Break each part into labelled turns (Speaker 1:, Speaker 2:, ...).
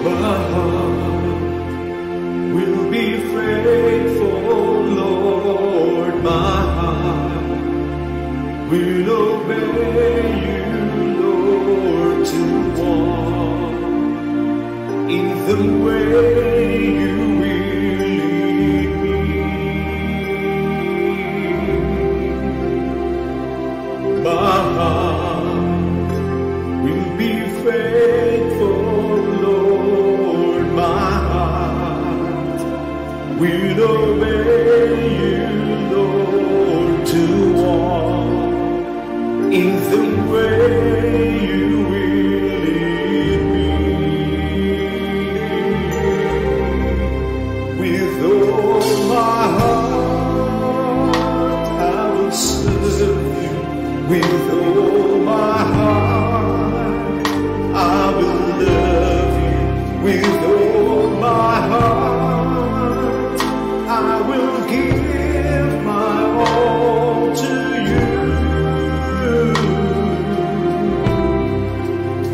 Speaker 1: My heart will be faithful, Lord. My heart will obey you, Lord, to walk in the way you will lead me. My heart will be faithful, Lord. My heart will obey you, Lord, to walk in the way you will lead me. With all my heart I will serve you. With all my heart I will love you. With all my heart I will give my all to you.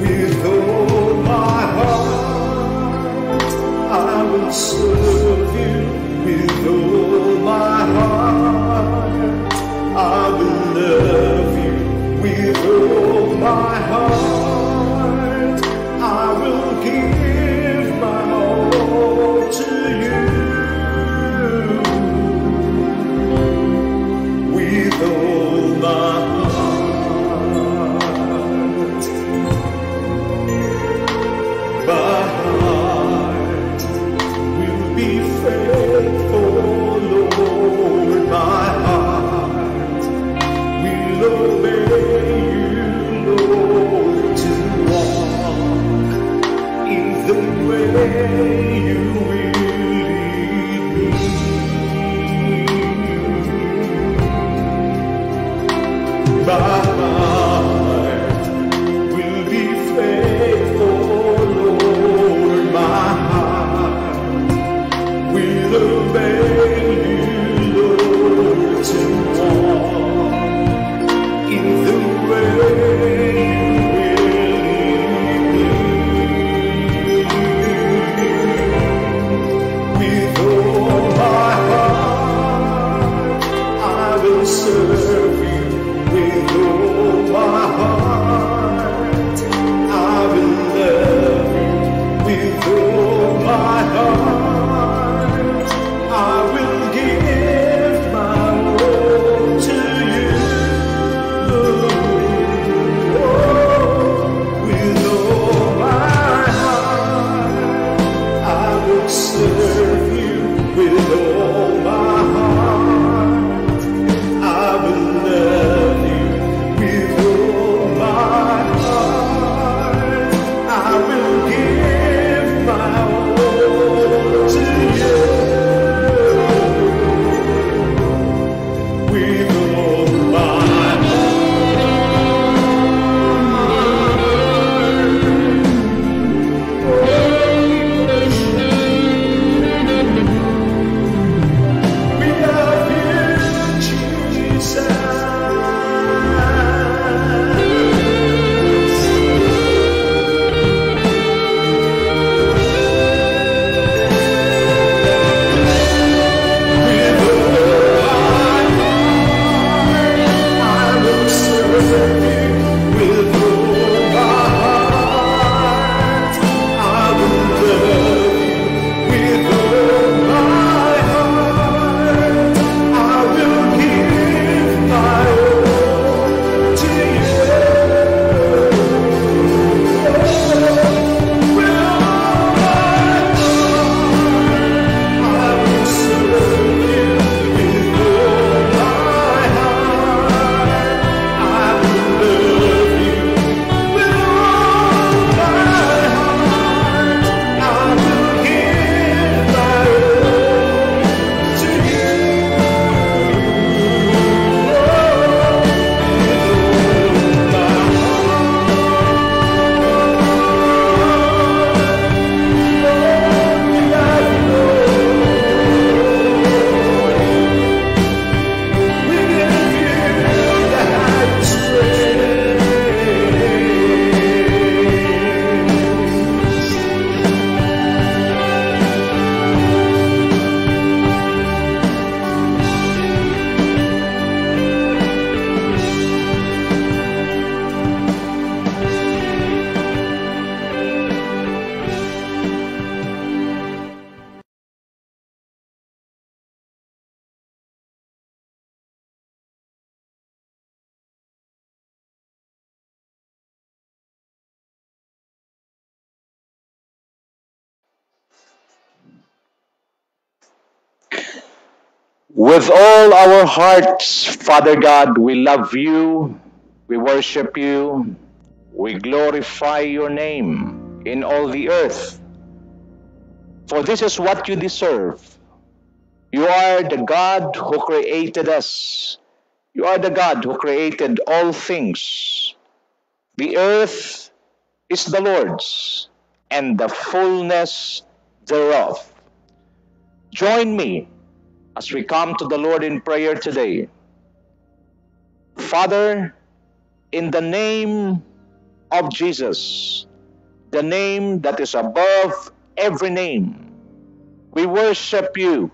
Speaker 1: With all my heart I will serve you. With all my heart I will love you. With all my heart I will give my all to you. With all my heart, my heart will be
Speaker 2: With all our hearts, Father God, we love you, we worship you, we glorify your name in all the earth. For this is what you deserve. You are the God who created us. You are the God who created all things. The earth is the Lord's, and the fullness thereof. Join me as we come to the Lord in prayer today. Father, in the name of Jesus, the name that is above every name, we worship you.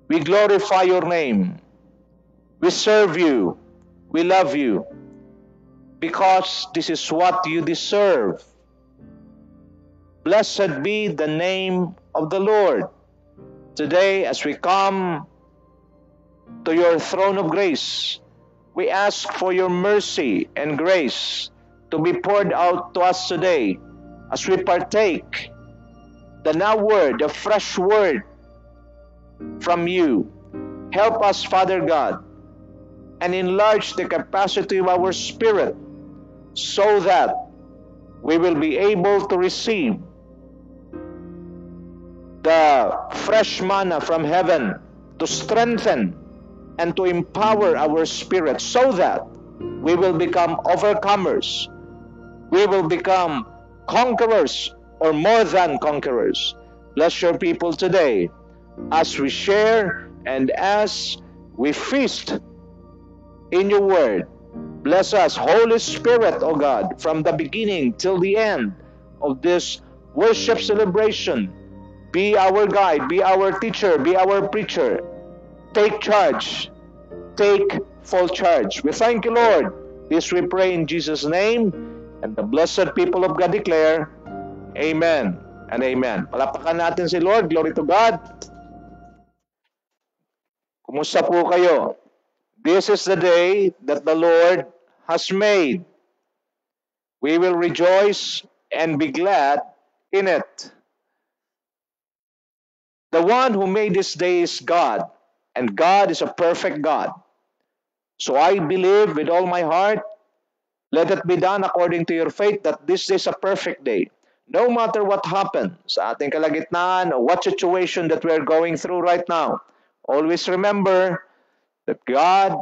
Speaker 2: We glorify your name. We serve you. We love you. Because this is what you deserve. Blessed be the name of the Lord. Today, as we come to your throne of grace, we ask for your mercy and grace to be poured out to us today as we partake the now word, the fresh word from you. Help us, Father God, and enlarge the capacity of our spirit so that we will be able to receive the fresh manna from heaven to strengthen and to empower our spirit so that we will become overcomers. We will become conquerors or more than conquerors. Bless your people today as we share and as we feast in your word. Bless us, Holy Spirit, O God, from the beginning till the end of this worship celebration. Be our guide, be our teacher, be our preacher. Take charge. Take full charge. We thank you, Lord. This we pray in Jesus' name. And the blessed people of God declare, Amen and Amen. Palapakan natin si Lord. Glory to God. Kumusta po kayo? This is the day that the Lord has made. We will rejoice and be glad in it. The one who made this day is God, and God is a perfect God. So I believe with all my heart, let it be done according to your faith that this is a perfect day. No matter what happens sa ating kalagitnaan or what situation that we are going through right now, always remember that God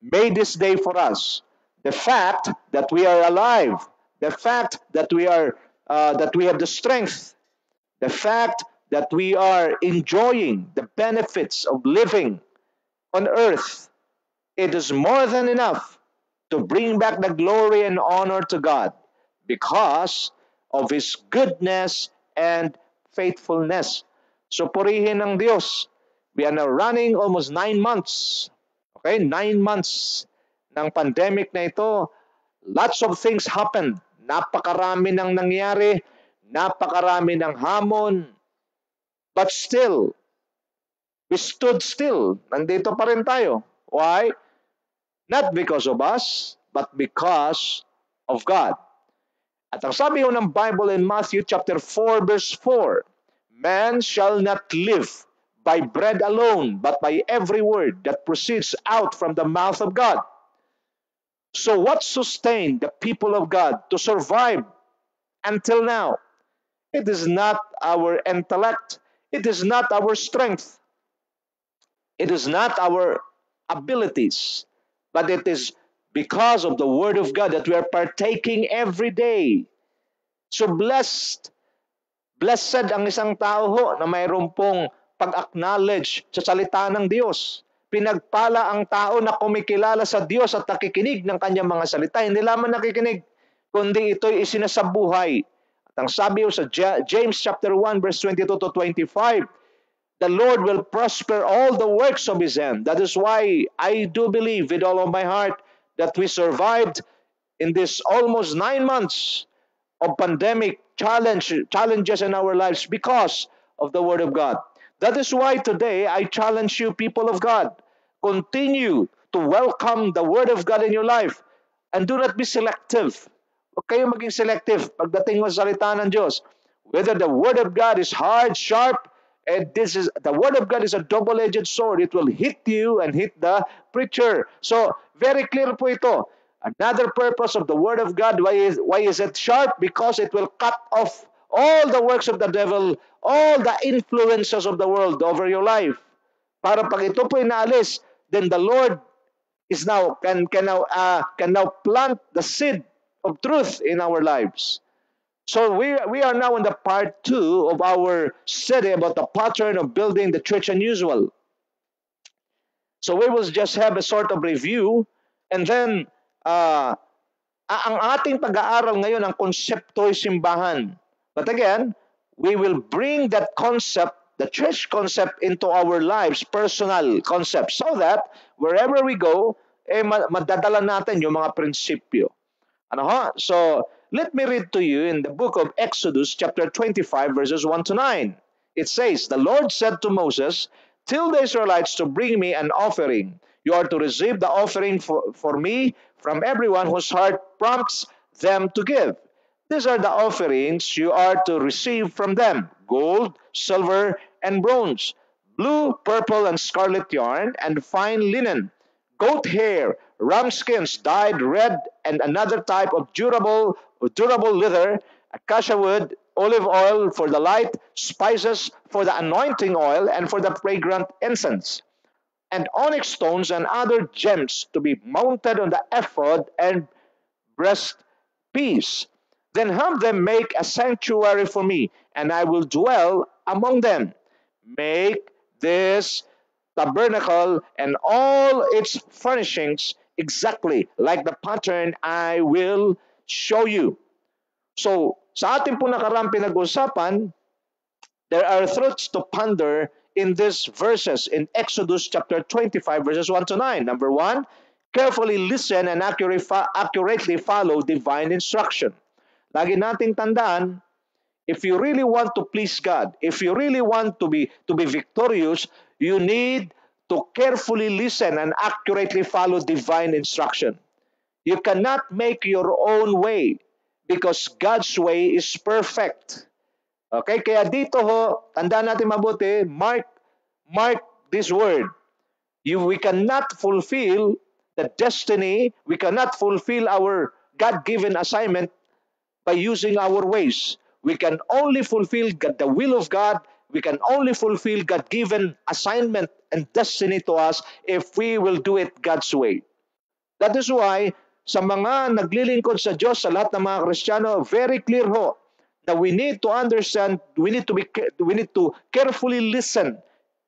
Speaker 2: made this day for us. The fact that we are alive, the fact that we have the strength, the fact that we are enjoying the benefits of living on earth, it is more than enough to bring back the glory and honor to God because of His goodness and faithfulness. So purihin ng Diyos. We are now running almost 9 months. Okay, 9 months ng pandemic na ito. Lots of things happened. Napakarami ng nangyari. Napakarami ng hamon. But still, we stood still. Nandito pa rin tayo. Why? Not because of us, but because of God. At ang sabi ho ng Bible in Matthew chapter 4 verse 4, man shall not live by bread alone, but by every word that proceeds out from the mouth of God. So what sustained the people of God to survive until now? It is not our intellect. It is not our strength. It is not our abilities. But it is because of the Word of God that we are partaking every day. So blessed ang isang tao ho na mayroon pong pag-acknowledge sa salita ng Diyos. Pinagpala ang tao na kumikilala sa Diyos at nakikinig ng kanyang mga salita. Hindi lamang nakikinig, kundi ito'y isinasabuhay. At ang sabi ho sa James chapter 1 verse 22 to 25, the Lord will prosper all the works of His hand. That is why I do believe with all of my heart that we survived in this almost 9 months of pandemic challenges in our lives because of the Word of God. That is why today I challenge you, people of God, continue to welcome the Word of God in your life and do not be selective. Huwag kayo maging selective pagdating sa salita ng Diyos. Whether the Word of God is hard, sharp, And this is the word of God is a double-edged sword. It will hit you and hit the preacher. So very clear po ito. Another purpose of the word of God, why is it sharp? Because it will cut off all the works of the devil, all the influences of the world over your life. Para pag ito po inaalis, then the Lord is now can now plant the seed of truth in our lives. So we are now in the part 2 of our study about the pattern of building the church unusual. So we will just have a sort of review, and then ang ating pag-aaral ngayon ang konsepto'y simbahan. But again, we will bring that concept, the church concept, into our lives, personal concept, so that wherever we go, madadala natin yung mga prinsipyo. So let me read to you in the book of Exodus chapter 25 verses 1 to 9. It says, "The Lord said to Moses, tell the Israelites to bring me an offering. You are to receive the offering for me from everyone whose heart prompts them to give. These are the offerings you are to receive from them: gold, silver, and bronze, blue, purple, and scarlet yarn, and fine linen, goat hair, ram skins dyed red, and another type of durable leather, acacia wood, olive oil for the light, spices for the anointing oil, and for the fragrant incense, and onyx stones and other gems to be mounted on the ephod and breastpiece. Then have them make a sanctuary for me, and I will dwell among them. Make this tabernacle and all its furnishings exactly like the pattern I will show you." So, sa ating po nakaraang pinag-usapan, there are truths to ponder in these verses in Exodus chapter 25 verses 1 to 9. Number 1, carefully listen and accurately follow divine instruction. Lagi nating tandaan, if you really want to please God, if you really want to be victorious, you need to carefully listen and accurately follow divine instruction. You cannot make your own way because God's way is perfect. Okay, kaya dito ho, tandaan natin mabuti, mark this word. We cannot fulfill the destiny, we cannot fulfill our God-given assignment by using our ways. We can only fulfill the will of God. We can only fulfill God-given assignment and destiny to us if we will do it God's way. That is why, sa mga naglilingkod sa Diyos, sa lahat ng mga Kristiyano, very clear ho, that we need to understand, we need to carefully listen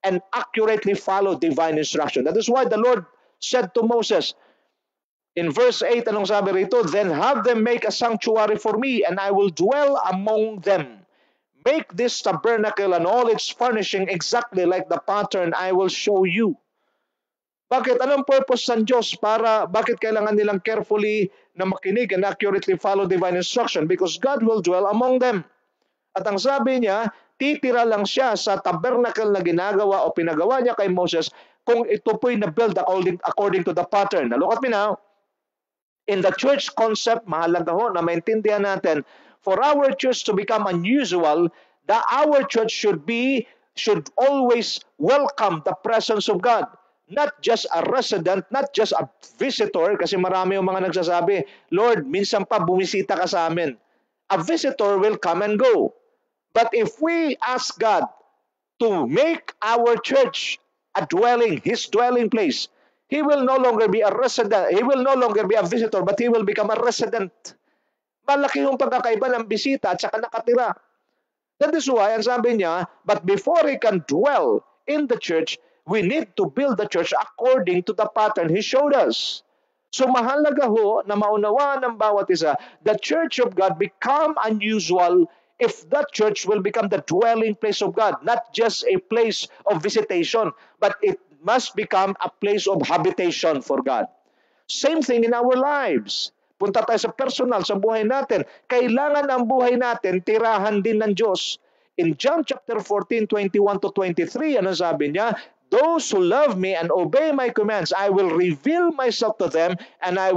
Speaker 2: and accurately follow divine instruction. That is why the Lord said to Moses, in verse 8, anong sabi rito? "Then have them make a sanctuary for me, and I will dwell among them. Make this tabernacle and all its furnishing exactly like the pattern I will show you." Bakit? Anong purpose ng Diyos? Bakit kailangan nilang carefully na makinig and accurately follow divine instruction? Because God will dwell among them. At ang sabi niya, titira lang siya sa tabernacle na ginagawa o pinagawa niya kay Moses kung ito po'y na-build according to the pattern. Now look at me now. In the church concept, mahalaga ho na maintindihan natin, for our church to become unusual, our church should always welcome the presence of God. Not just a resident, not just a visitor, kasi marami yung mga nagsasabi, "Lord, minsan pa bumisita ka sa amin." A visitor will come and go. But if we ask God to make our church a dwelling, His dwelling place, He will no longer be a resident, He will no longer be a visitor, but He will become a resident. Malaki yung pagkakaiba ng bisita at saka nakatira. That is why, ang sabi niya, but before He can dwell in the church, we need to build the church according to the pattern He showed us. So mahalaga ho na maunawaan ng bawat isa, the church of God become unusual if that church will become the dwelling place of God, not just a place of visitation, but it must become a place of habitation for God. Same thing in our lives. Punta tayo sa personal, sa buhay natin. Kailangan ang buhay natin tirahan din ng Diyos. In John chapter 14, 21 to 23, ano sabi niya? "Those who love me and obey my commands, I will reveal myself to them, and I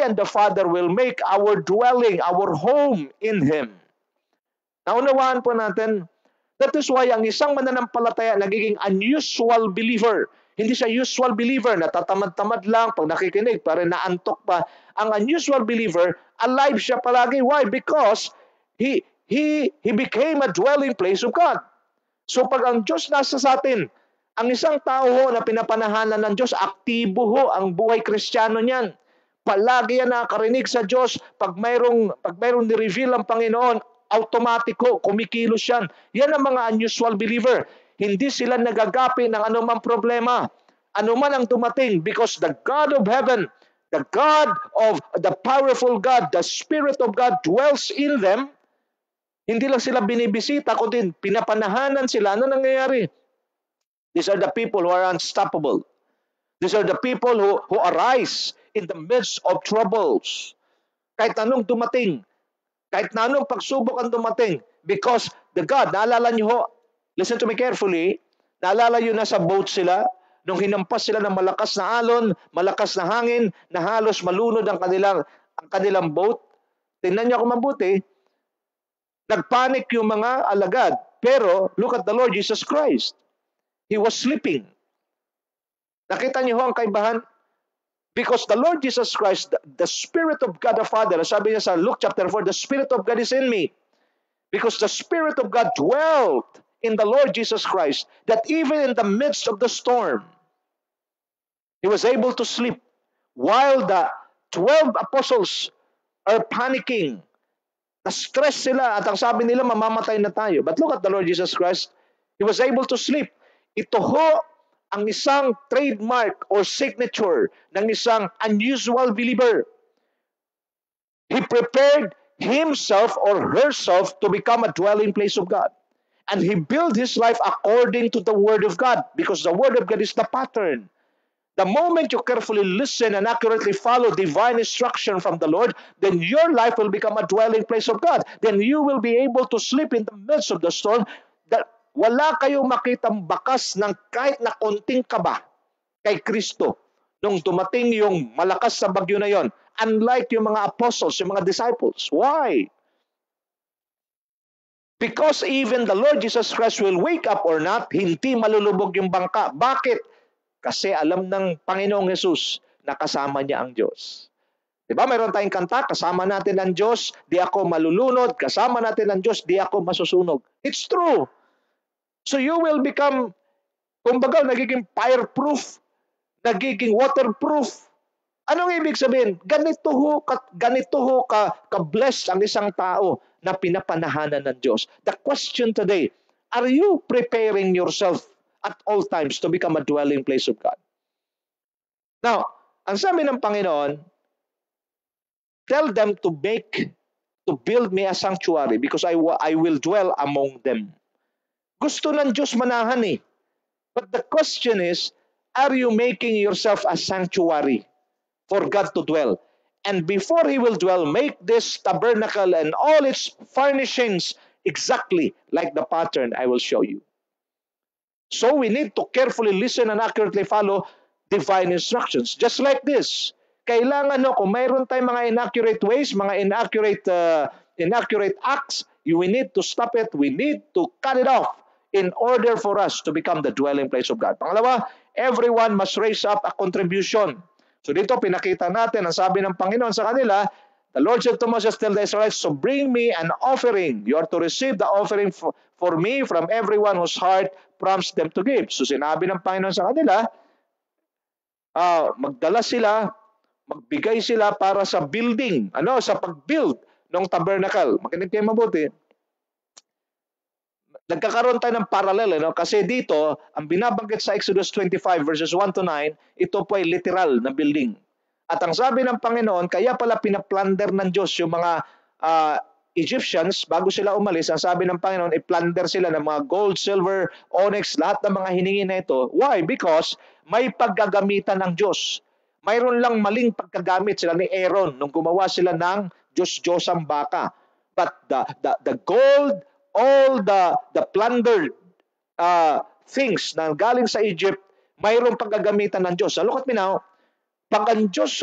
Speaker 2: and the Father will make our dwelling, our home in Him." Naunawaan po natin, That is why ang isang mananampalataya nagiging unusual believer. Hindi siya usual believer, natatamad-tamad lang, pag nakikinig, parang naantok pa. Ang unusual believer, alive siya palagi. Why? Because he became a dwelling place of God. So pag ang Diyos nasa sa atin, ang isang tao ho na pinapanahanan ng Diyos, aktibo ho ang buhay Kristiyano niyan. Palagi yan nakakarinig sa Diyos. Pag mayroong ni-reveal ang Panginoon, automatiko, kumikilos yan. Yan ang mga unusual believer. Hindi sila nagagapi ng anumang problema. Anuman ang dumating, because the God of heaven, the God of the powerful God, the Spirit of God dwells in them. Hindi lang sila binibisita, kundi pinapanahanan sila. Ano nangyayari? These are the people who are unstoppable. These are the people who arise in the midst of troubles. Kahit anong dumating, kahit na anong pagsubok ang dumating, because the God, naalala niyo ho, listen to me carefully, naalala niyo na sa boat sila, nung hinampas sila ng malakas na alon, malakas na hangin, na halos malunod ang kanilang boat. Tingnan niyo ako mabuti, nagpanic yung mga alagad. Pero, look at the Lord Jesus Christ. He was sleeping. Nakita niyo ho ang kaibahan? Because the Lord Jesus Christ, the Spirit of God the Father, sabi niya sa Luke chapter 4, the Spirit of God is in me. Because the Spirit of God dwelt in the Lord Jesus Christ, that even in the midst of the storm, He was able to sleep while the 12 apostles are panicking. Na-stress sila at ang sabi nila, mamamatay na tayo. But look at the Lord Jesus Christ. He was able to sleep. Ito ho ang isang trademark or signature ng isang unusual believer. He prepared himself or herself to become a dwelling place of God. And he built his life according to the Word of God, because the Word of God is the pattern. The moment you carefully listen and accurately follow divine instruction from the Lord, then your life will become a dwelling place of God. Then you will be able to sleep in the midst of the storm. That wala kayong makitang bakas ng kahit na konting kaba kay Kristo nung dumating yung malakas na bagyo na yon. Unlike yung mga apostles, yung mga disciples. Why? Because even the Lord Jesus Christ will wake up or not, hindi malulubog yung bangka. Bakit? Kasi alam ng Panginoong Jesus na kasama niya ang Diyos. Diba? Mayroon tayong kanta, kasama natin ang Diyos, di ako malulunod. Kasama natin ang Diyos, di ako masusunog. It's true. So you will become, kumbaga, nagiging fireproof, nagiging waterproof. Anong ibig sabihin? Ganito ho ka-blessed ang isang tao na pinapanahanan ng Diyos. The question today, are you preparing yourself at all times to become a dwelling place of God? Now, ang sabi ng Panginoon, tell them to build me a sanctuary because I will dwell among them. Gusto ng Diyos manahan eh. But the question is, are you making yourself a sanctuary for God to dwell? And before He will dwell, make this tabernacle and all its furnishings exactly like the pattern I will show you. So we need to carefully listen and accurately follow divine instructions. Just like this. Kailangan kung mayroon tayong mga inaccurate ways, mga inaccurate acts, we need to stop it. We need to cut it off in order for us to become the dwelling place of God. Pangalawa, everyone must raise up a contribution. So dito pinakita natin ang sabi ng Panginoon sa kanila, the Lord said to Moses, tell the Israelites, so bring me an offering. You are to receive the offering for me from everyone whose heart prompts them to give. So sinabi ng Panginoon sa kanila, magdala sila, magbigay sila para sa building, sa pag-build ng tabernacle. Makinig kayo mabuti. Nagkakaroon tayo ng parallel, kasi dito, ang binabanggit sa Exodus 25 verses 1 to 9, ito po ay literal na building. At ang sabi ng Panginoon, kaya pala pinaplunder ng Diyos yung mga Egyptians, bago sila umalis, ang sabi ng Panginoon, i-plunder sila ng mga gold, silver, onyx, lahat ng mga hiningi na ito. Why? Because may paggagamitan ng Diyos. Mayroon lang maling pagkagamit sila ni Aaron nung gumawa sila ng Diyos-Diyosang baka. But the gold, all the plundered things na galing sa Egypt, mayroong paggagamitan ng Diyos. So look at me now, pag ang Diyos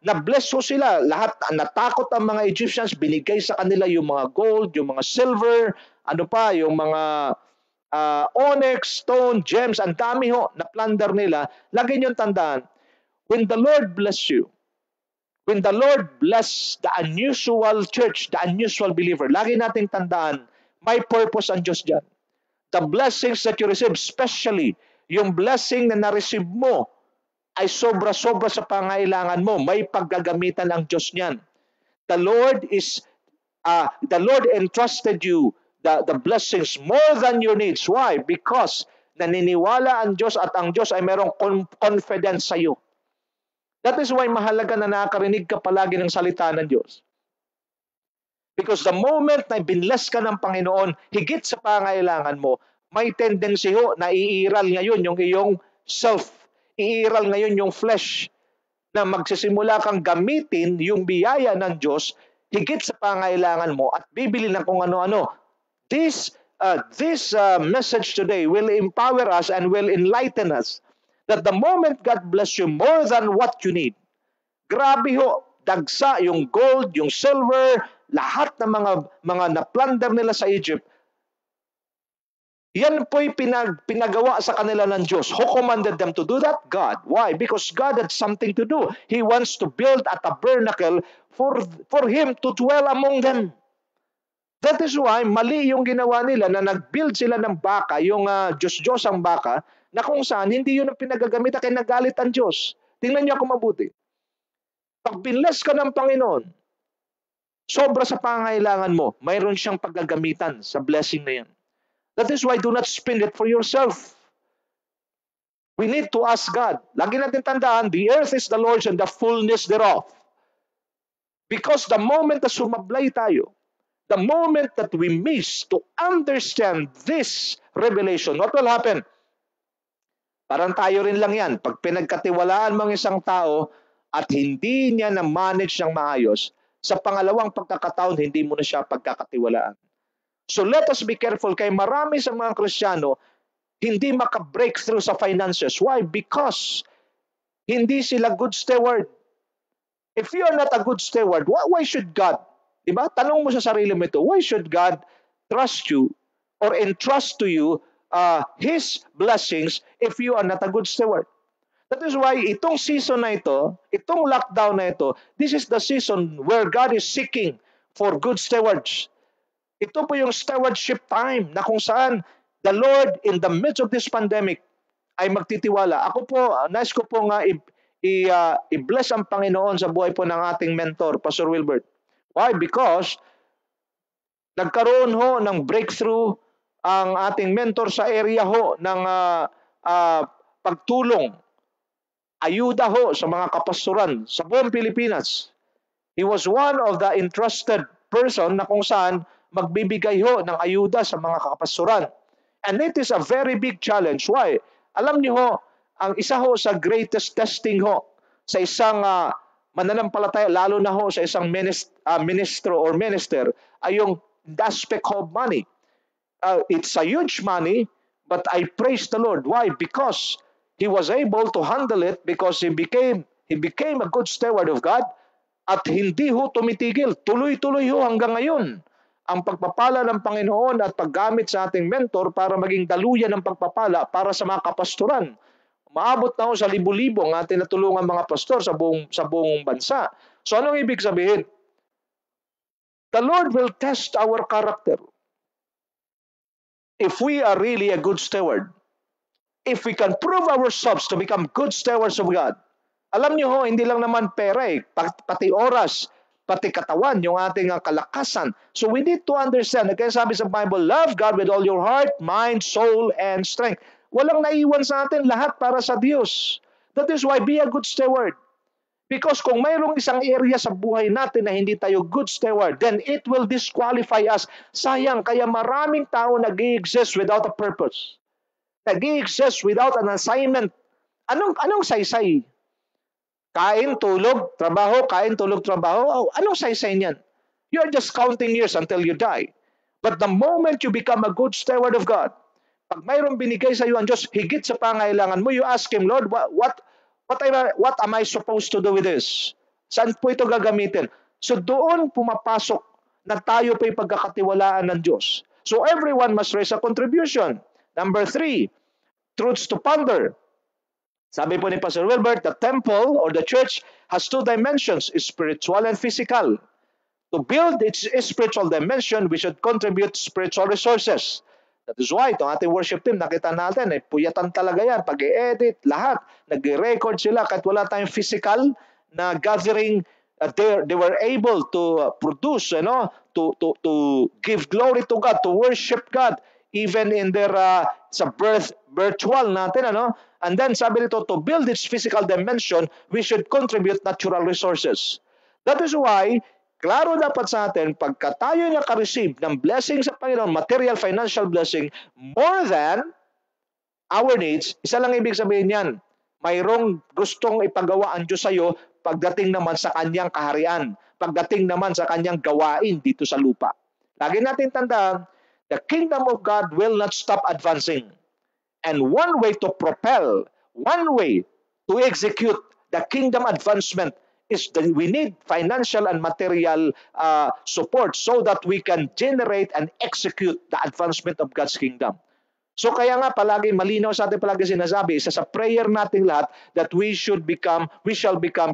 Speaker 2: na-bless sila, lahat, natakot ang mga Egyptians, binigay sa kanila yung mga gold, yung mga silver, yung mga onyx, stone, gems, ang dami ho na plunder nila. Lagi niyong tandaan, when the Lord bless you, when the Lord bless the unusual church, the unusual believer, lagi nating tandaan, may purpose ang Diyos dyan. The blessings that you receive, especially yung blessing na na-receive mo, ay sobra-sobra sa pangailangan mo. May paggagamitan ang Diyos niyan. The Lord entrusted you the blessings more than your needs. Why? Because naniniwala ang Diyos at ang Diyos ay merong confidence sa iyo. That is why mahalaga na nakarinig ka palagi ng salita ng Diyos. Because the moment na binless ka ng Panginoon, higit sa pangailangan mo, may tendency ho na iiral ngayon yung iyong self. Iiral ngayon yung flesh na magsisimula kang gamitin yung biyaya ng Diyos higit sa pangailangan mo at bibili ng kung ano-ano. This message today will empower us and will enlighten us that the moment God bless you more than what you need, grabe ho, dagsa yung gold, yung silver, lahat ng mga na-plunder nila sa Egypt, yan po'y pinagawa sa kanila ng Diyos. Who commanded them to do that? God. Why? Because God had something to do. He wants to build a tabernacle for Him to dwell among them. That is why mali yung ginawa nila na nag-build sila ng baka, yung Diyos-Diyos ang baka, na kung saan hindi yun ang pinagagamit kaya nagalit ang Diyos. Tingnan niyo ako mabuti. Pag binless ka ng Panginoon, sobra sa pangailangan mo, mayroon siyang paggagamitan sa blessing na yan. That is why do not spend it for yourself. We need to ask God. Lagi natin tandaan, the earth is the Lord's and the fullness thereof. Because the moment na sumablay tayo, the moment that we miss to understand this revelation, what will happen? Parang tayo rin lang yan. Pag pinagkatiwalaan mo ang isang tao at hindi niya na-manage ng maayos, sa pangalawang pagkakataon, hindi mo na siya pagkakatiwalaan. So let us be careful kay marami sa mga Kristiyano hindi maka-breakthrough sa finances. Why? Because hindi sila good steward. If you are not a good steward, why should God? Diba? Tanong mo sa sarili mo ito, why should God trust you or entrust to you His blessings if you are not a good steward? That is why itong season na ito, itong lockdown na ito, this is the season where God is seeking for good stewards. Ito po yung stewardship time na kung saan the Lord in the midst of this pandemic ay magtitiwala. Ako po, nais ko po nga i-bless ang Panginoon sa buhay po ng ating mentor, Pastor Wilbert. Why? Because nagkaroon ho ng breakthrough ang ating mentor sa area ho ng pagtulong, ayuda ho sa mga kapastoran sa buong Pilipinas. He was one of the entrusted person na kung saan magbibigay ho ng ayuda sa mga kapastoran. And it is a very big challenge. Why? Alam niyo ho, ang isa ho sa greatest testing ho sa isang mananampalataya, lalo na ho sa isang ministro or minister, ay yung aspect of money. It's a huge money, but I praise the Lord. Why? Because he was able to handle it because he became a good steward of God at hindi ho tumitigil. Tuloy-tuloy ho hanggang ngayon ang pagpapala ng Panginoon at paggamit sa ating mentor para maging daluyan ng pagpapala para sa mga kapastoran. Maabot na ho sa libo-libo ang ating natulungan mga pastor sa buong bansa. So anong ibig sabihin? The Lord will test our character. If we are really a good steward, if we can prove ourselves to become good stewards of God, alam niyo ho, hindi lang naman pera pati oras, pati katawan, yung ating kalakasan. So we need to understand, kaya sabi sa Bible, love God with all your heart, mind, soul, and strength. Walang naiwan sa atin, lahat para sa Diyos. That is why be a good steward. Because kung mayroong isang area sa buhay natin na hindi tayo good steward, then it will disqualify us. Sayang, kaya maraming tao nag-i-exist without a purpose. Nag-i-exist without an assignment. Anong saysay? Kain, tulog, trabaho, kain, tulog, trabaho. Anong saysay niyan? You're just counting years until you die. But the moment you become a good steward of God, pag mayroong binigay sa iyo ang Diyos, higit sa pangailangan mo, you ask Him, Lord, what am I supposed to do with this? Saan po ito gagamitin? So doon pumapasok na tayo pa yung pagkakatiwalaan ng Diyos. So everyone must raise a contribution. Number 3, truths to ponder. Sabi po ni Pastor Wilbert, the temple or the church has 2 dimensions, spiritual and physical. To build its spiritual dimension, we should contribute spiritual resources. That is why itong ating worship team, nakita natin, puyatan talaga yan. Pag-i-edit, lahat, nag-record sila kahit wala tayong physical na gathering. They were able to produce, to give glory to God, to worship God, even in their sa virtual natin, And then sabi nito, to build its physical dimension, we should contribute natural resources. That is why, klaro dapat sa atin, pagka tayo naka-receive ng blessing sa Panginoon, material, financial blessing, more than our needs, isa lang ibig sabihin yan, mayroong gustong ipagawa ang Diyos sa iyo pagdating naman sa kanyang kaharian, pagdating naman sa kanyang gawain dito sa lupa. Lagi natin tandaan, the kingdom of God will not stop advancing. And one way to propel, one way to execute the kingdom advancement is that we need financial and material support so that we can generate and execute the advancement of God's kingdom. So kaya nga palagi malinaw sa atin palagi sinasabi, isa sa prayer nating lahat that we shall become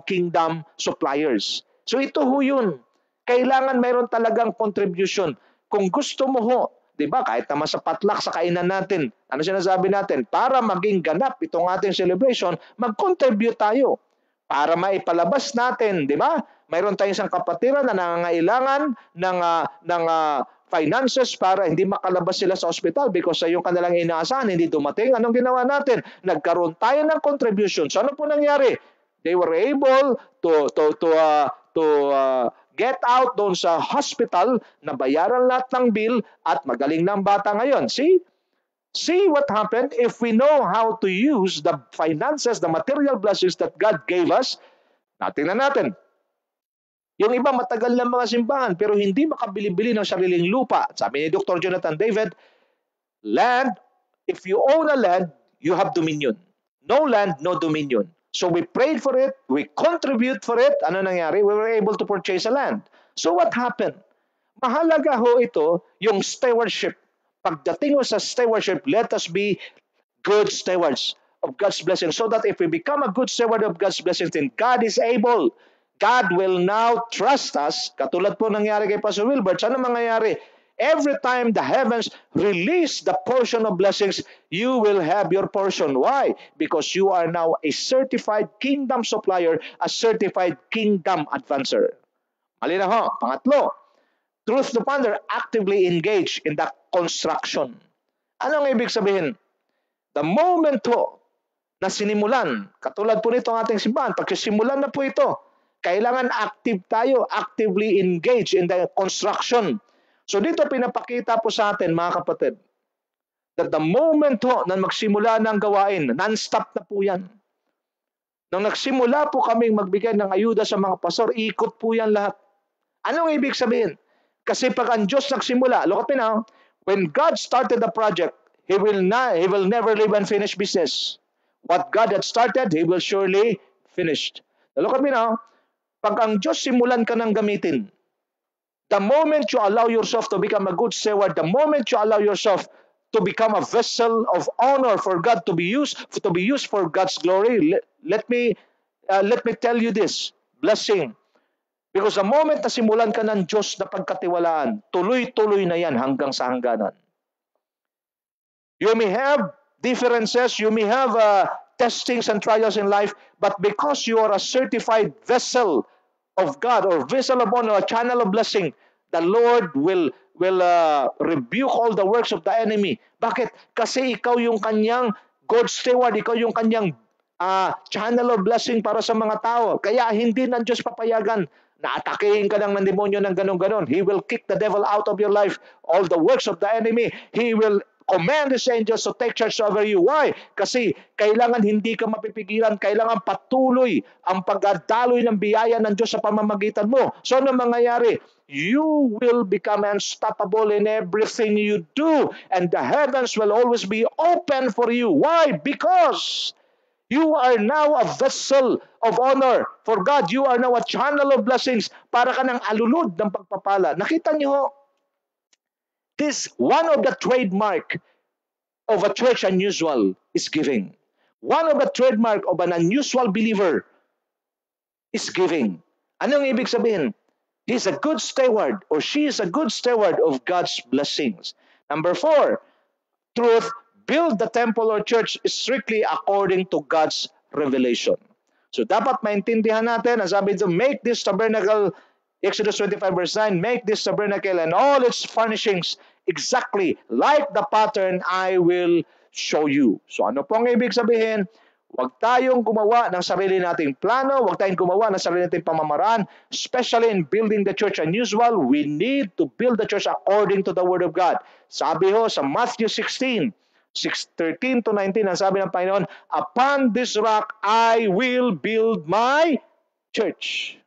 Speaker 2: kingdom suppliers. So ito ho yun. Kailangan mayroon talagang contribution. Kung gusto mo ho, di ba, kahit naman sa patlak sa kainan natin, ano sinasabi natin? Para maging ganap itong ating celebration, mag-contribute tayo. Para maipalabas natin, di ba? Mayroon tayong isang kapatiran na nangangailangan ng finances para hindi makalabas sila sa ospital because sa yung kanilang inaasahan hindi dumating. Anong ginawa natin? Nagkaroon tayo ng contributions. Ano po nangyari? They were able to get out doon sa hospital, na bayaran lahat ng bill at magaling ng bata ngayon. See what happened if we know how to use the finances, the material blessings that God gave us. Tingnan natin. Yung iba matagal na mga simbahan pero hindi makabili-bili ng sariling lupa. Sabi ni Dr. Jonathan David, land, if you own a land, you have dominion. No land, no dominion. So we prayed for it, we contribute for it. Ano nangyari? We were able to purchase a land. So what happened? Mahalaga ho ito, yung stewardship. Pagdating ho sa stewardship, let us be good stewards of God's blessing so that if we become a good steward of God's blessings, then God is able. God will now trust us. Katulad po nangyari kay Pastor Wilbert. Ano mangyayari? Every time the heavens release the portion of blessings, you will have your portion. Why? Because you are now a certified kingdom supplier, a certified kingdom advancer. Malinaw ho. Pangatlo, truth to ponder, actively engage in the construction. Anong ibig sabihin? The moment ho na sinimulan, katulad po nito ang ating simbahan, pagkasimulan na po ito, kailangan active tayo, actively engage in the construction. So dito pinapakita po sa atin mga kapatid, that the moment ho na magsimula ng gawain, non-stop na po yan. Nung nagsimula po kaming magbigay ng ayuda sa mga pastor, ikot po yan lahat. Anong ibig sabihin? Kasi pag ang Diyos nagsimula, look at me now, when God started the project, He will never leave unfinished business. What God had started, He will surely finish. Look at me now, pag ang Diyos simulan ka ng gamitin, the moment you allow yourself to become a good steward, the moment you allow yourself to become a vessel of honor for God to be used for God's glory, let me tell you this blessing. Because the moment na simulan ka ng Diyos na pagkatiwalaan, tuloy-tuloy na yan hanggang sa hangganan. You may have differences, you may have testings and trials in life, but because you are a certified vessel of God or vessel of honor, a channel of blessing, the Lord will rebuke all the works of the enemy. Bakit? Kasi ikaw yung kanyang God steward, ikaw yung kanyang channel of blessing para sa mga tao. Kaya hindi ng Diyos papayagan na atakehin ka ng demonyo ng ganun-ganun. He will kick the devil out of your life. All the works of the enemy, He will command His angels to take charge over you. Why? Kasi kailangan hindi ka mapipigilan, kailangan patuloy ang pagdaloy ng biyaya ng Diyos sa pamamagitan mo. So ano mangyayari? You will become unstoppable in everything you do, and the heavens will always be open for you. Why? Because you are now a vessel of honor for God. You are now a channel of blessings. Para ka ng alulod ng pagpapala. Nakita niyo, this one of the trademark of a church unusual is giving. One of the trademark of an unusual believer is giving. Anong ibig sabihin? He's a good steward or she is a good steward of God's blessings. Number 4, truth, build the temple or church strictly according to God's revelation. So dapat maintindihan natin, ang sabi dito, make this tabernacle, Exodus 25 verse 9, make this tabernacle and all its furnishings exactly like the pattern I will show you. So ano pong ibig sabihin? Huwag tayong gumawa ng sarili nating plano, huwag tayong gumawa ng sarili nating pamamaraan, especially in building the church unusual. We need to build the church according to the Word of God. Sabi ho sa Matthew 16, 13 to 19, ang sabi ng Panginoon, upon this rock I will build my church.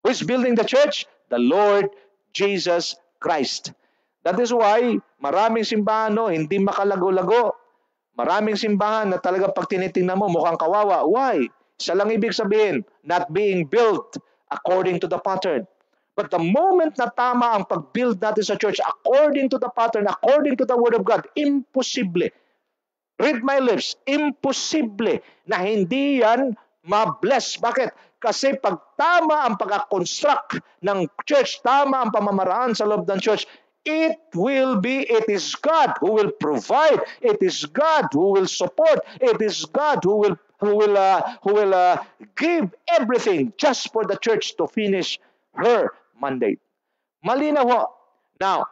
Speaker 2: Who is building the church? The Lord Jesus Christ. That is why maraming simbahan hindi makalago-lago. Maraming simbahan na talaga pag tinitingnan mo mukhang kawawa. Why? Isa lang ibig sabihin, not being built according to the pattern. But the moment na tama ang pag-build natin sa church according to the pattern, according to the Word of God, imposible. Read my lips, imposible na hindi yan ma-bless. Bakit? Kasi pag tama ang pag-construct ng church, tama ang pamamaraan sa loob ng church, it is God who will provide. It is God who will support. It is God who will give everything just for the church to finish her mandate. Malinaw ho. Now,